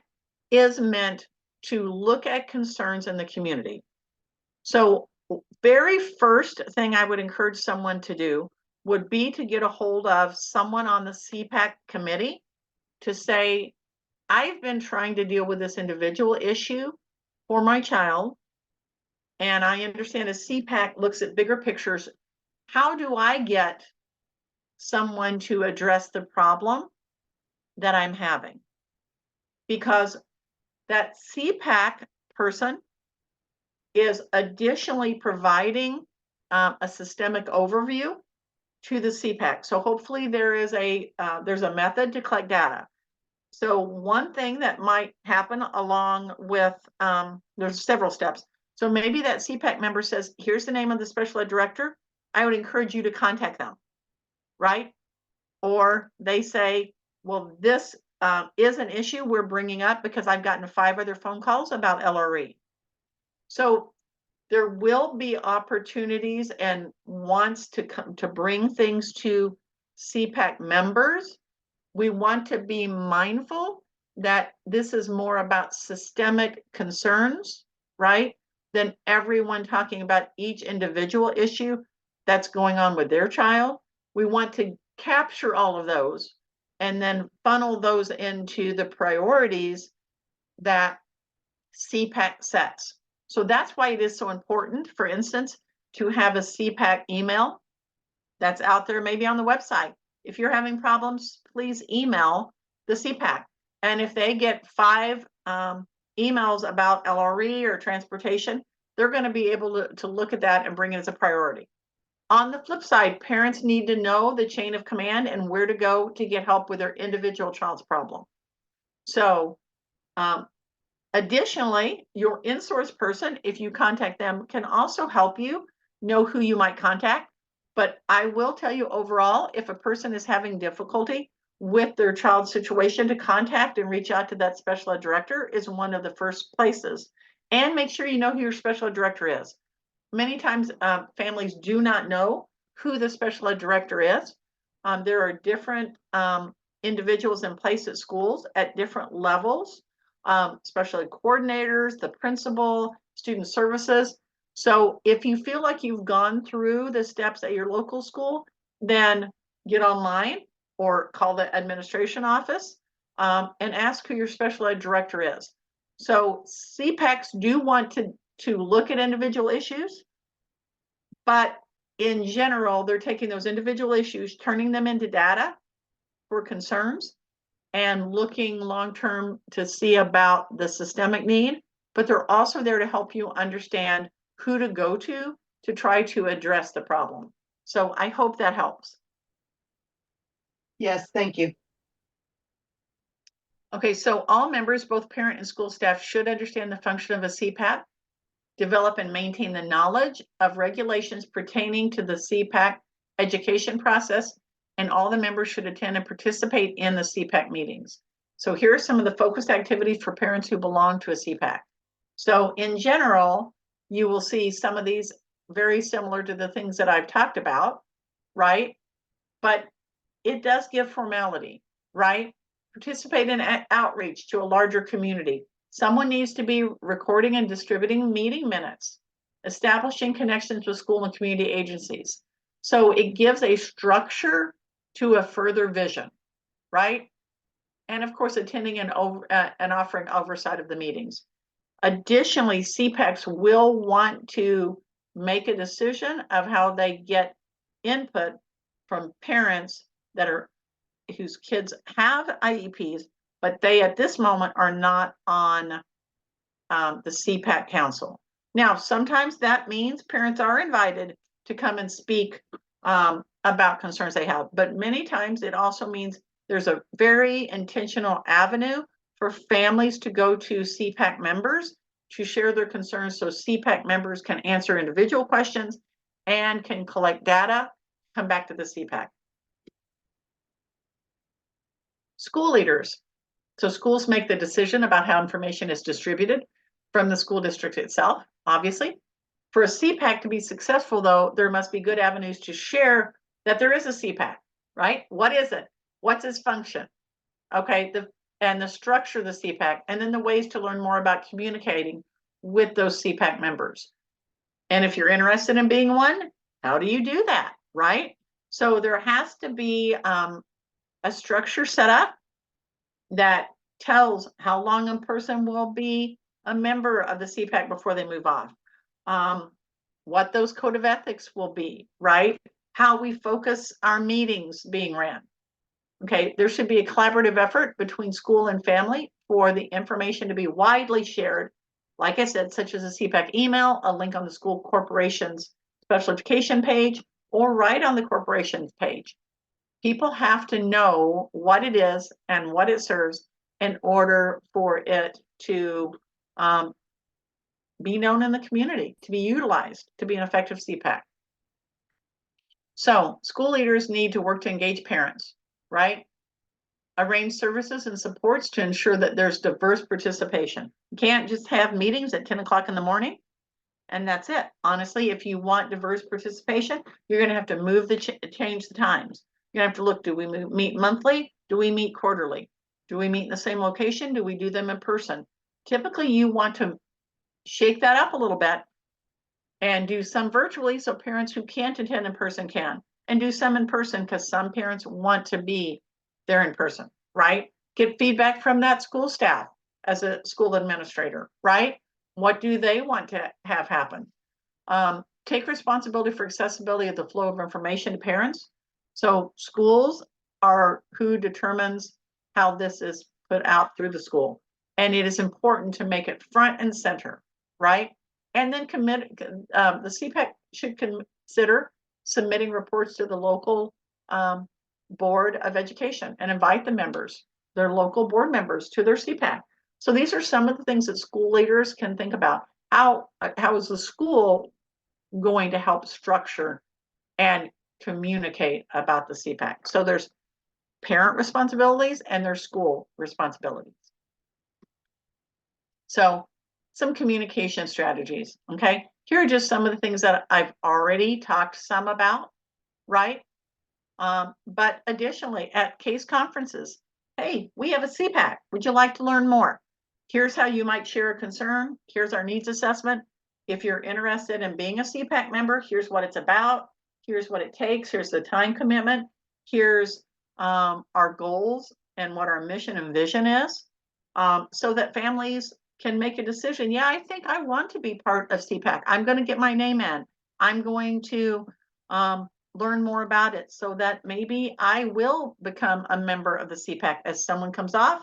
is meant to look at concerns in the community. So very first thing I would encourage someone to do would be to get a hold of someone on the CPAC committee to say, I've been trying to deal with this individual issue for my child, and I understand a CPAC looks at bigger pictures. How do I get someone to address the problem that I'm having? Because that CPAC person is additionally providing a systemic overview to the CPAC. So hopefully there's a method to collect data. So one thing that might happen along with, there's several steps. So maybe that CPAC member says, here's the name of the special ed director. I would encourage you to contact them, right? Or they say, well, this is an issue we're bringing up because I've gotten 5 other phone calls about LRE. So there will be opportunities and wants to come to bring things to CPAC members. We want to be mindful that this is more about systemic concerns, right? Than everyone talking about each individual issue that's going on with their child. We want to capture all of those and then funnel those into the priorities that CPAC sets. So that's why it is so important, for instance, to have a CPAC email that's out there, maybe on the website. If you're having problems, please email the CPAC. And if they get 5 emails about LRE or transportation, they're going to be able to look at that and bring it as a priority. On the flip side, parents need to know the chain of command and where to go to get help with their individual child's problem. So additionally, your in-source person, if you contact them, can also help you know who you might contact. But I will tell you overall, if a person is having difficulty with their child's situation, to contact and reach out to that special ed director is one of the first places. And make sure you know who your special ed director is. Many times families do not know who the special ed director is. There are different individuals in place at schools at different levels, special ed coordinators, the principal, student services. So if you feel like you've gone through the steps at your local school, then get online or call the administration office and ask who your special ed director is. So CPACs do want to look at individual issues, but in general, they're taking those individual issues, turning them into data for concerns, and looking long-term to see about the systemic need, but they're also there to help you understand who to go to try to address the problem. So I hope that helps. Yes, thank you. Okay, so all members, both parent and school staff, should understand the function of a SEPAC, develop and maintain the knowledge of regulations pertaining to the SEPAC education process, and all the members should attend and participate in the SEPAC meetings. So here are some of the focused activities for parents who belong to a SEPAC. So in general, you will see some of these very similar to the things that I've talked about, right? But it does give formality, right? Participate in outreach to a larger community. Someone needs to be recording and distributing meeting minutes, establishing connections with school and community agencies. So it gives a structure to a further vision, right? And of course, attending and offering oversight of the meetings. Additionally, SEPACs will want to make a decision of how they get input from parents that are whose kids have IEPs, but they at this moment are not on the SEPAC council. Now, sometimes that means parents are invited to come and speak about concerns they have, but many times it also means there's a very intentional avenue for families to go to SEPAC members to share their concerns, so SEPAC members can answer individual questions and can collect data, come back to the SEPAC. School leaders. So schools make the decision about how information is distributed from the school district itself, obviously. For a SEPAC to be successful, though, there must be good avenues to share that there is a SEPAC, right? What is it? What's its function? Okay, and the structure of the SEPAC, and then the ways to learn more about communicating with those SEPAC members. And if you're interested in being one, how do you do that, right? So there has to be a structure set up that tells how long a person will be a member of the SEPAC before they move off, what those code of ethics will be, right? How we focus our meetings being ran. Okay, there should be a collaborative effort between school and family for the information to be widely shared. Like I said, such as a SEPAC email, a link on the school corporation's special education page, or right on the corporation's page. People have to know what it is and what it serves in order for it to be known in the community, to be utilized, to be an effective SEPAC. So school leaders need to work to engage parents, right? Arrange services and supports to ensure that there's diverse participation. You can't just have meetings at 10 o'clock in the morning and that's it. Honestly, if you want diverse participation, you're going to have to move change the times. You're going to have to look, do we meet monthly? Do we meet quarterly? Do we meet in the same location? Do we do them in person? Typically, you want to shake that up a little bit and do some virtually so parents who can't attend in person can, and do some in person because some parents want to be there in person, right? Get feedback from that school staff as a school administrator, right? What do they want to have happen? Take responsibility for accessibility of the flow of information to parents. So schools are who determines how this is put out through the school. And it is important to make it front and center, right? And then the SEPAC should consider submitting reports to the local Board of Education and invite the members, their local board members, to their SEPAC. So these are some of the things that school leaders can think about. How is the school going to help structure and communicate about the SEPAC? So there's parent responsibilities and there's school responsibilities. So some communication strategies, okay? Here are just some of the things that I've already talked some about, right? But additionally, at case conferences, hey, we have a SEPAC. Would you like to learn more? Here's how you might share a concern. Here's our needs assessment. If you're interested in being a SEPAC member, here's what it's about. Here's what it takes. Here's the time commitment. Here's our goals and what our mission and vision is, so that families can make a decision. Yeah, I think I want to be part of SEPAC. I'm going to get my name in. I'm going to learn more about it so that maybe I will become a member of the SEPAC. As someone comes off,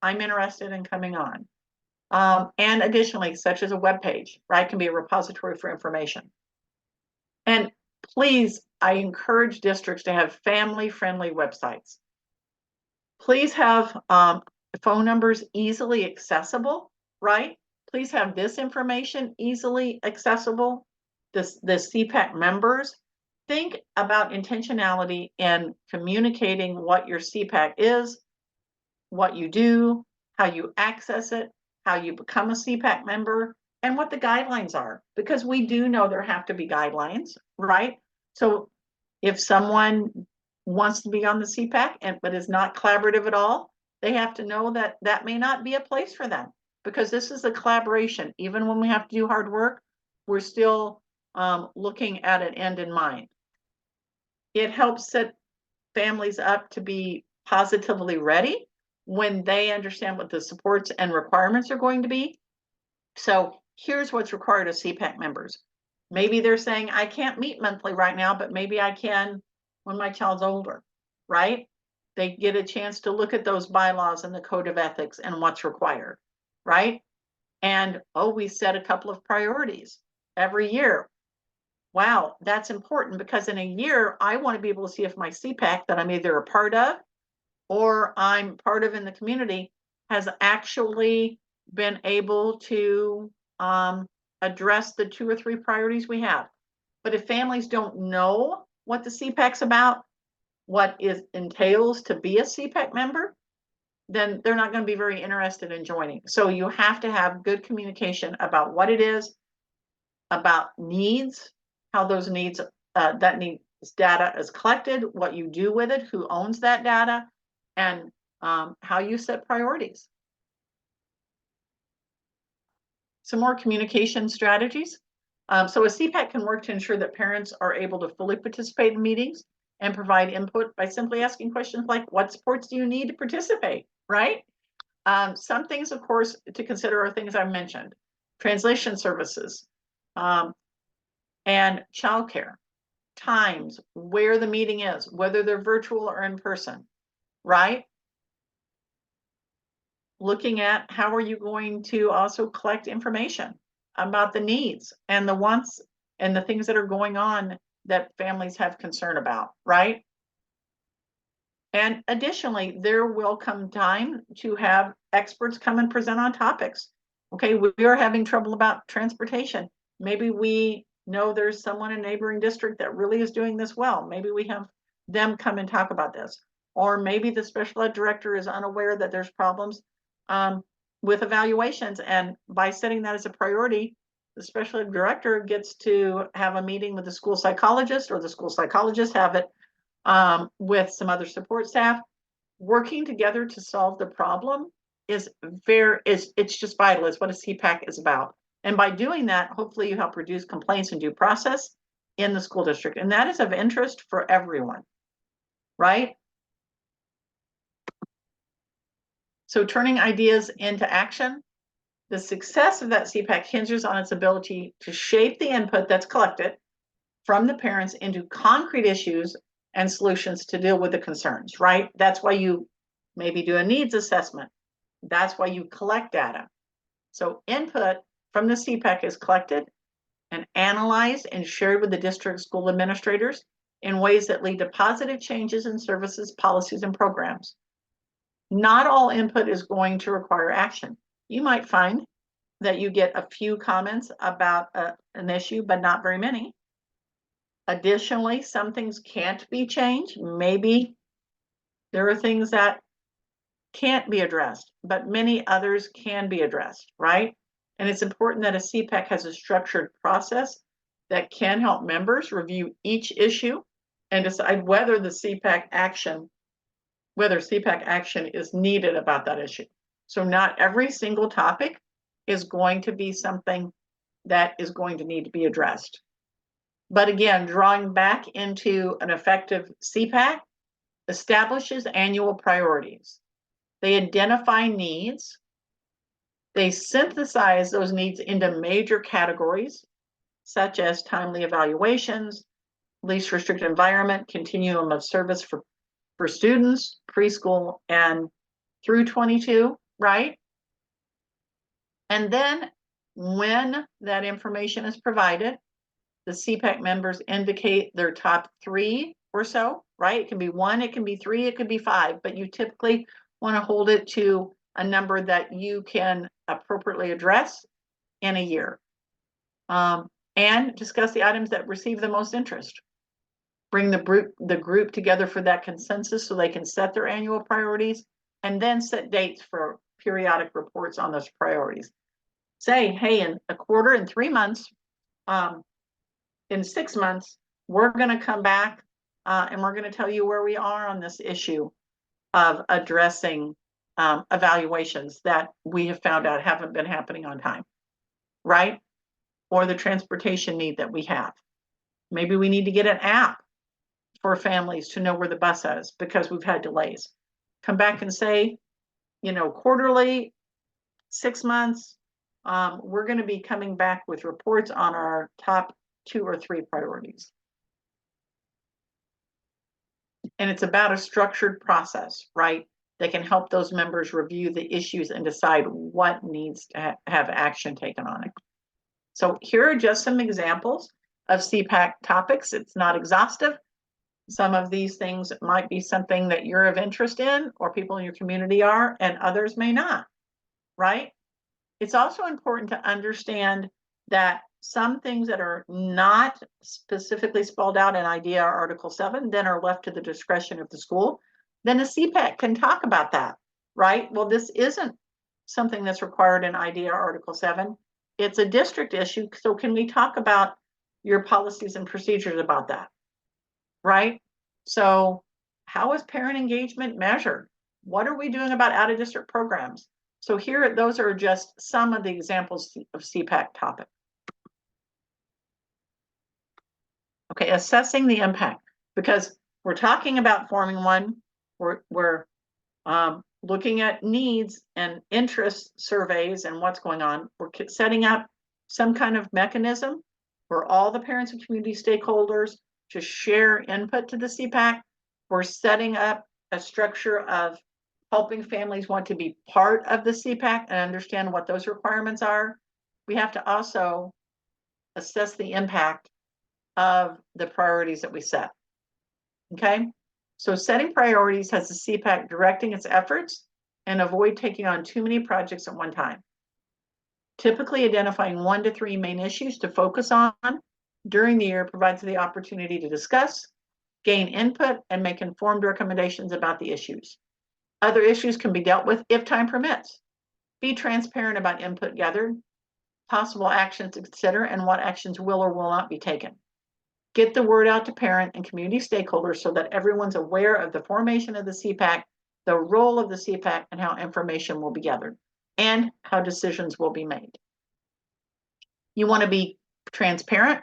I'm interested in coming on. And additionally, such as a web page, right, can be a repository for information. And please, I encourage districts to have family-friendly websites. Please have phone numbers easily accessible, right? Please have this information easily accessible. The SEPAC members. Think about intentionality in communicating what your SEPAC is, what you do, how you access it, how you become a SEPAC member, and what the guidelines are. Because we do know there have to be guidelines, right? So if someone wants to be on the SEPAC but is not collaborative at all, they have to know that that may not be a place for them, because this is a collaboration. Even when we have to do hard work, we're still looking at an end in mind. It helps set families up to be positively ready when they understand what the supports and requirements are going to be. So here's what's required of SEPAC members. Maybe they're saying, I can't meet monthly right now, but maybe I can when my child's older, right? They get a chance to look at those bylaws and the code of ethics and what's required, right? And, we set a couple of priorities every year. Wow, that's important, because in a year, I want to be able to see if my SEPAC that I'm either a part of or I'm part of in the community has actually been able to address the 2 or 3 priorities we have. But if families don't know what the SEPAC's about, what it entails to be a SEPAC member, then they're not going to be very interested in joining. So you have to have good communication about what it is, about needs, how those needs, that needs data is collected, what you do with it, who owns that data, and how you set priorities. Some more communication strategies. So a SEPAC can work to ensure that parents are able to fully participate in meetings and provide input by simply asking questions like, what supports do you need to participate, right? Some things, of course, to consider are things I've mentioned: translation services, and childcare, times, where the meeting is, whether they're virtual or in person, right? Looking at how are you going to also collect information about the needs and the wants and the things that are going on that families have concern about, right? And additionally, there will come time to have experts come and present on topics. Okay, we are having trouble about transportation. Maybe we know there's someone in a neighboring district that really is doing this well. Maybe we have them come and talk about this. Or maybe the special ed director is unaware that there's problems with evaluations. And by setting that as a priority, the special ed director gets to have a meeting with the school psychologist, or the school psychologist have it with some other support staff. Working together to solve the problem is it's just vital. It's what a SEPAC is about. And by doing that, hopefully you help reduce complaints and due process in the school district. And that is of interest for everyone, right? So turning ideas into action. The success of that SEPAC hinges on its ability to shape the input that's collected from the parents into concrete issues and solutions to deal with the concerns, right? That's why you maybe do a needs assessment. That's why you collect data. So input from the SEPAC is collected and analyzed and shared with the district school administrators in ways that lead to positive changes in services, policies, and programs. Not all input is going to require action. You might find that you get a few comments about an issue, but not very many. Additionally, some things can't be changed. Maybe there are things that can't be addressed, but many others can be addressed, right? And it's important that a SEPAC has a structured process that can help members review each issue and decide whether SEPAC action is needed about that issue. So not every single topic is going to be something that is going to need to be addressed. But again, drawing back into an effective SEPAC establishes annual priorities. They identify needs. They synthesize those needs into major categories, such as timely evaluations, least restricted environment, continuum of service for students, preschool and through 22, right? And then when that information is provided, the SEPAC members indicate their top 3 or so, right? It can be 1, it can be 3, it could be 5, but you typically want to hold it to a number that you can appropriately address in a year. And discuss the items that receive the most interest. Bring the group together for that consensus so they can set their annual priorities, and then set dates for periodic reports on those priorities. Say, hey, in a quarter, in 3 months, in 6 months, we're going to come back and we're going to tell you where we are on this issue of addressing evaluations that we have found out haven't been happening on time, right? Or the transportation need that we have. Maybe we need to get an app for families to know where the bus is because we've had delays. Come back and say, quarterly, 6 months, we're going to be coming back with reports on our top 2 or 3 priorities. And it's about a structured process, right? That can help those members review the issues and decide what needs to have action taken on it. So here are just some examples of SEPAC topics. It's not exhaustive. Some of these things might be something that you're of interest in or people in your community are, and others may not, right? It's also important to understand that some things that are not specifically spelled out in IDEA or Article 7 then are left to the discretion of the school. Then a SEPAC can talk about that, right? Well, this isn't something that's required in IDEA or Article 7. It's a district issue. So can we talk about your policies and procedures about that, right? So how is parent engagement measured? What are we doing about out-of-district programs? So here, those are just some of the examples of SEPAC topic. Okay, assessing the impact, because we're talking about forming one, we're looking at needs and interest surveys and what's going on. We're setting up some kind of mechanism for all the parents and community stakeholders to share input to the SEPAC. We're setting up a structure of helping families want to be part of the SEPAC and understand what those requirements are. We have to also assess the impact of the priorities that we set. Okay, so setting priorities has the SEPAC directing its efforts and avoid taking on too many projects at one time. Typically identifying 1 to 3 main issues to focus on during the year provides the opportunity to discuss, gain input, and make informed recommendations about the issues. Other issues can be dealt with if time permits. Be transparent about input gathered, possible actions to consider, and what actions will or will not be taken. Get the word out to parent and community stakeholders so that everyone's aware of the formation of the SEPAC, the role of the SEPAC, and how information will be gathered, and how decisions will be made. You want to be transparent,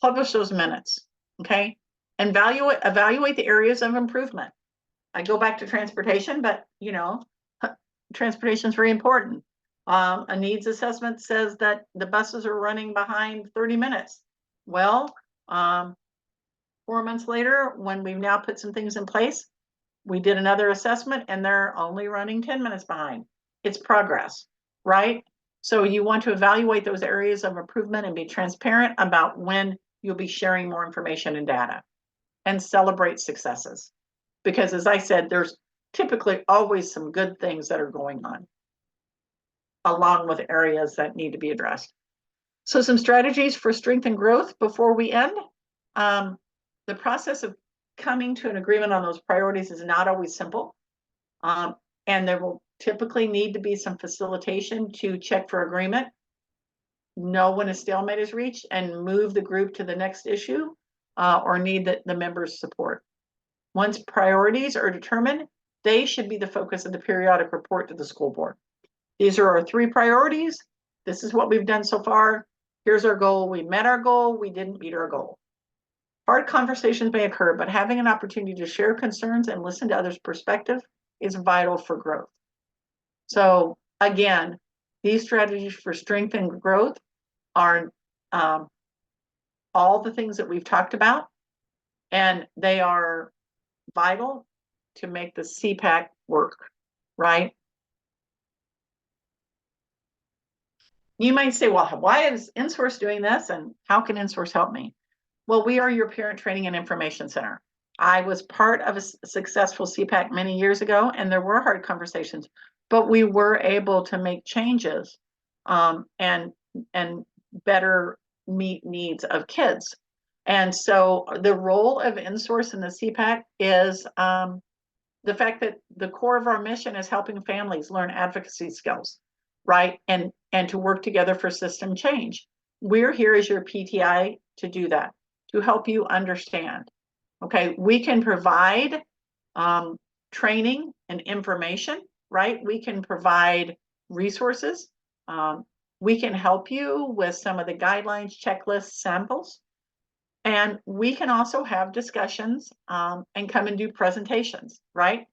publish those minutes, okay? And evaluate the areas of improvement. I go back to transportation, but transportation is very important. A needs assessment says that the buses are running behind 30 minutes. Well, 4 months later, when we've now put some things in place, we did another assessment and they're only running 10 minutes behind. It's progress, right? So you want to evaluate those areas of improvement and be transparent about when you'll be sharing more information and data, and celebrate successes. Because as I said, there's typically always some good things that are going on, along with areas that need to be addressed. So some strategies for strength and growth before we end. The process of coming to an agreement on those priorities is not always simple. And there will typically need to be some facilitation to check for agreement, know when a stalemate is reached, and move the group to the next issue or need the members' support. Once priorities are determined, they should be the focus of the periodic report to the school board. These are our 3 priorities. This is what we've done so far. Here's our goal. We met our goal. We didn't meet our goal. Hard conversations may occur, but having an opportunity to share concerns and listen to others' perspective is vital for growth. So again, these strategies for strength and growth are all the things that we've talked about, and they are vital to make the SEPAC work, right? You might say, well, why is InSource doing this and how can InSource help me? Well, we are your parent training and information center. I was part of a successful SEPAC many years ago, and there were hard conversations, but we were able to make changes and better meet needs of kids. And so the role of InSource in the SEPAC is the fact that the core of our mission is helping families learn advocacy skills, right? And to work together for system change. We're here as your PTI to do that, to help you understand. Okay, we can provide training and information, right? We can provide resources. We can help you with some of the guidelines, checklists, samples. And we can also have discussions and come and do presentations, right?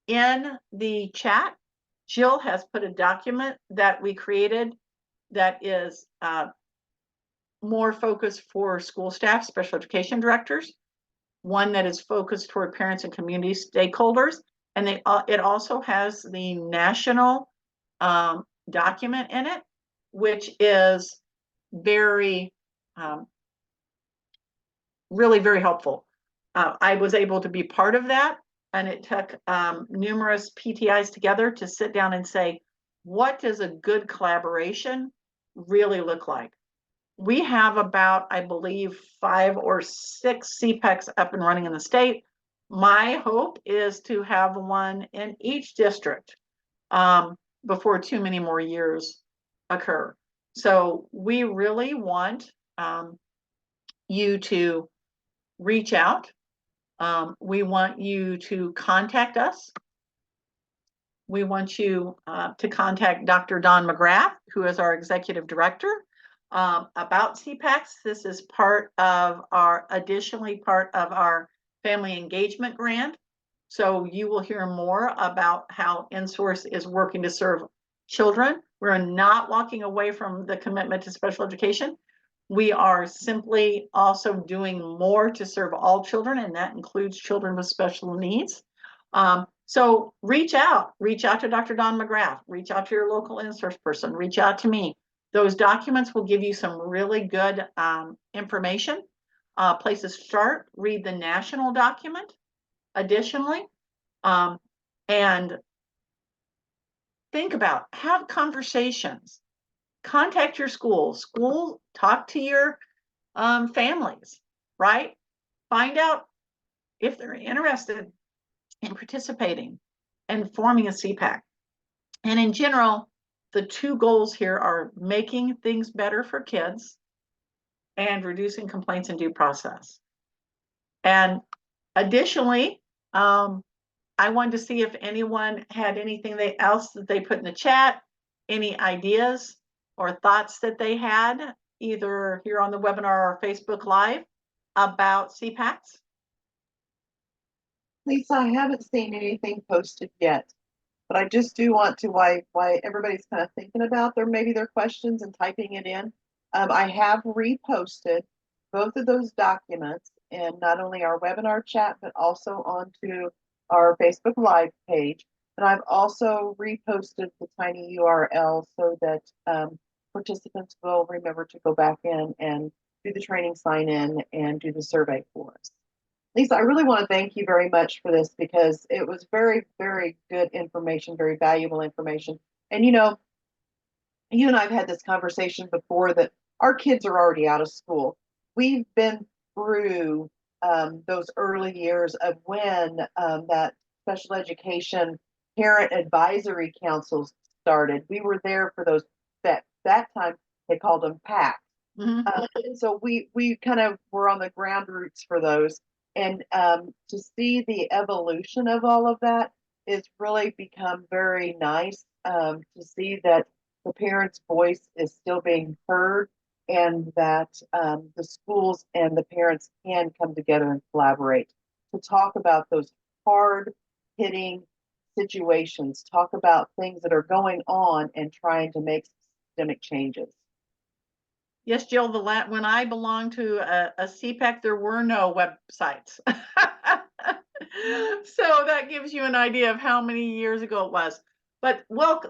In the chat, Jill has put a document that we created that is more focused for school staff, special education directors, one that is focused toward parents and community stakeholders. And it also has the national document in it, which is very, really very helpful. I was able to be part of that, and it took numerous PTIs together to sit down and say, what does a good collaboration really look like? We have about, I believe, 5 or 6 SEPACs up and running in the state. My hope is to have one in each district before too many more years occur. So we really want you to reach out. We want you to contact us. We want you to contact Dr. Don McGrath, who is our executive director, about SEPACs. This is additionally part of our family engagement grant. So you will hear more about how InSource is working to serve children. We're not walking away from the commitment to special education. We are simply also doing more to serve all children, and that includes children with special needs. So reach out to Dr. Don McGrath, reach out to your local InSource person, reach out to me. Those documents will give you some really good information, places to start, read the national document additionally, and think about, have conversations. Contact your school, talk to your families, right? Find out if they're interested in participating and forming a SEPAC. And in general, the 2 goals here are making things better for kids and reducing complaints and due process. And additionally, I wanted to see if anyone had anything else that they put in the chat, any ideas or thoughts that they had, either here on the webinar or Facebook Live, about SEPACs. Lisa, I haven't seen anything posted yet, but I just do want to, why everybody's kind of thinking about maybe their questions and typing it in. I have reposted both of those documents in not only our webinar chat, but also onto our Facebook Live page. And I've also reposted the tiny URL so that participants will remember to go back in and do the training sign in and do the survey for us. Lisa, I really want to thank you very much for this because it was very, very good information, very valuable information. And you know, you and I have had this conversation before that our kids are already out of school. We've been through those early years of when that special education parent advisory councils started. We were there for those, that time they called them PACs. And so we kind of were on the ground roots for those. And to see the evolution of all of that is really become very nice, to see that the parents' voice is still being heard and that the schools and the parents can come together and collaborate to talk about those hard hitting situations, talk about things that are going on and trying to make systemic changes. Yes, Jill, when I belonged to a SEPAC, there were no websites. So that gives you an idea of how many years ago it was. But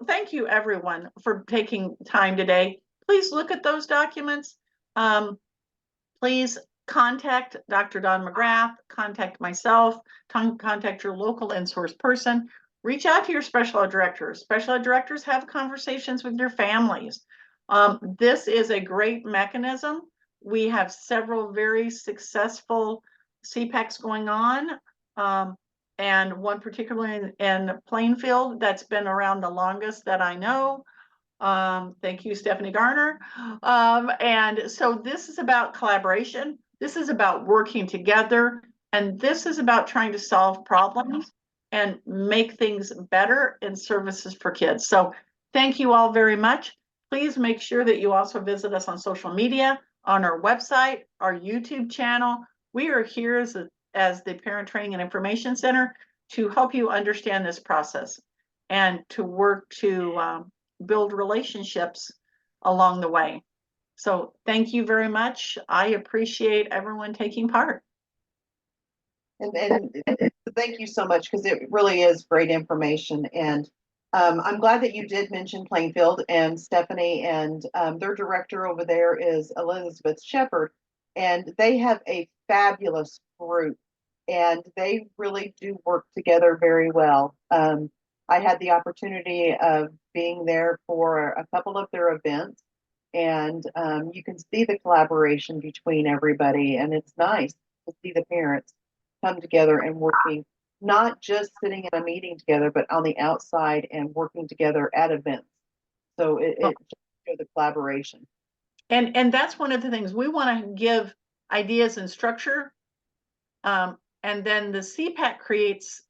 thank you everyone for taking time today. please look at those documents. Please contact Dr. Don McGrath, contact myself, contact your local in-source person. Reach out to your special ed directors. Special ed directors have conversations with your families. This is a great mechanism. We have several very successful SEPACs going on, and one particularly in Plainfield that's been around the longest that I know. Thank you, Stephanie Garner. And so this is about collaboration. This is about working together. And this is about trying to solve problems and make things better in services for kids. So thank you all very much. Please make sure that you also visit us on social media, on our website, our YouTube channel. We are here as the Parent Training and Information Center to help you understand this process and to work to build relationships along the way. So thank you very much. I appreciate everyone taking part. And thank you so much, because it really is great information. And I'm glad that you did mention Plainfield and Stephanie, and their director over there is Elizabeth Shepard, and they have a fabulous group, and they really do work together very well. I had the opportunity of being there for a couple of their events, and you can see the collaboration between everybody, and it's nice to see the parents come together and working, not just sitting in a meeting together, but on the outside and working together at events. So it just shows the collaboration. And that's one of the things we want to give ideas and structure. And then the SEPAC creates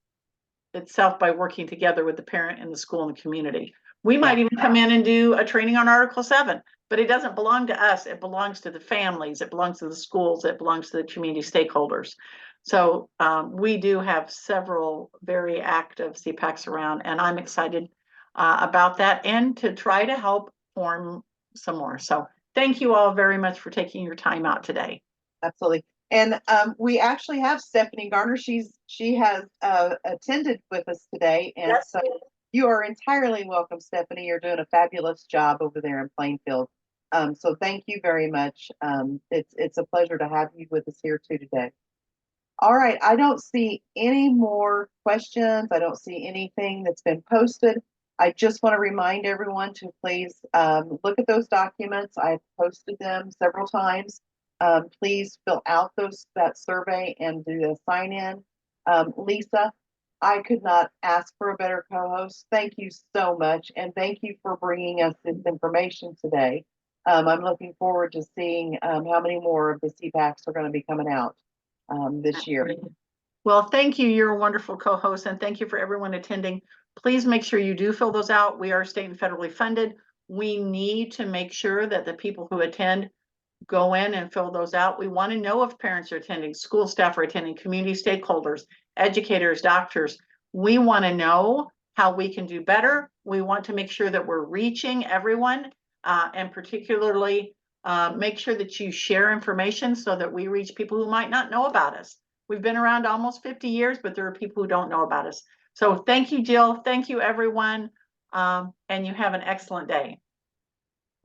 itself by working together with the parent and the school and the community. We might even come in and do a training on Article 7, but it doesn't belong to us. It belongs to the families. It belongs to the schools. It belongs to the community stakeholders. So we do have several very active SEPACs around, and I'm excited about that and to try to help form some more. So thank you all very much for taking your time out today. Absolutely. And we actually have Stephanie Garner. She has attended with us today, and yes, so you are entirely welcome, Stephanie. You're doing a fabulous job over there in Plainfield. So thank you very much. It's a pleasure to have you with us here too today. All right, I don't see any more questions. I don't see anything that's been posted. I just want to remind everyone to please look at those documents. I've posted them several times. Please fill out that survey and do a sign in. Lisa, I could not ask for a better co-host. Thank you so much, and thank you for bringing us this information today. I'm looking forward to seeing how many more of the SEPACs are going to be coming out this year. Well, thank you. You're a wonderful co-host, and thank you for everyone attending. Please make sure you do fill those out. We are state and federally funded. We need to make sure that the people who attend go in and fill those out. We want to know if parents are attending, school staff are attending, community stakeholders, educators, doctors. We want to know how we can do better. We want to make sure that we're reaching everyone, and particularly make sure that you share information so that we reach people who might not know about us. We've been around almost 50 years, but there are people who don't know about us. So thank you, Jill. Thank you, everyone. And you have an excellent day.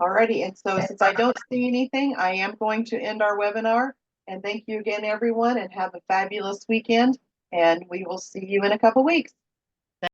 Alrighty, and so since I don't see anything, I am going to end our webinar. And thank you again, everyone, and have a fabulous weekend. And we will see you in a couple weeks.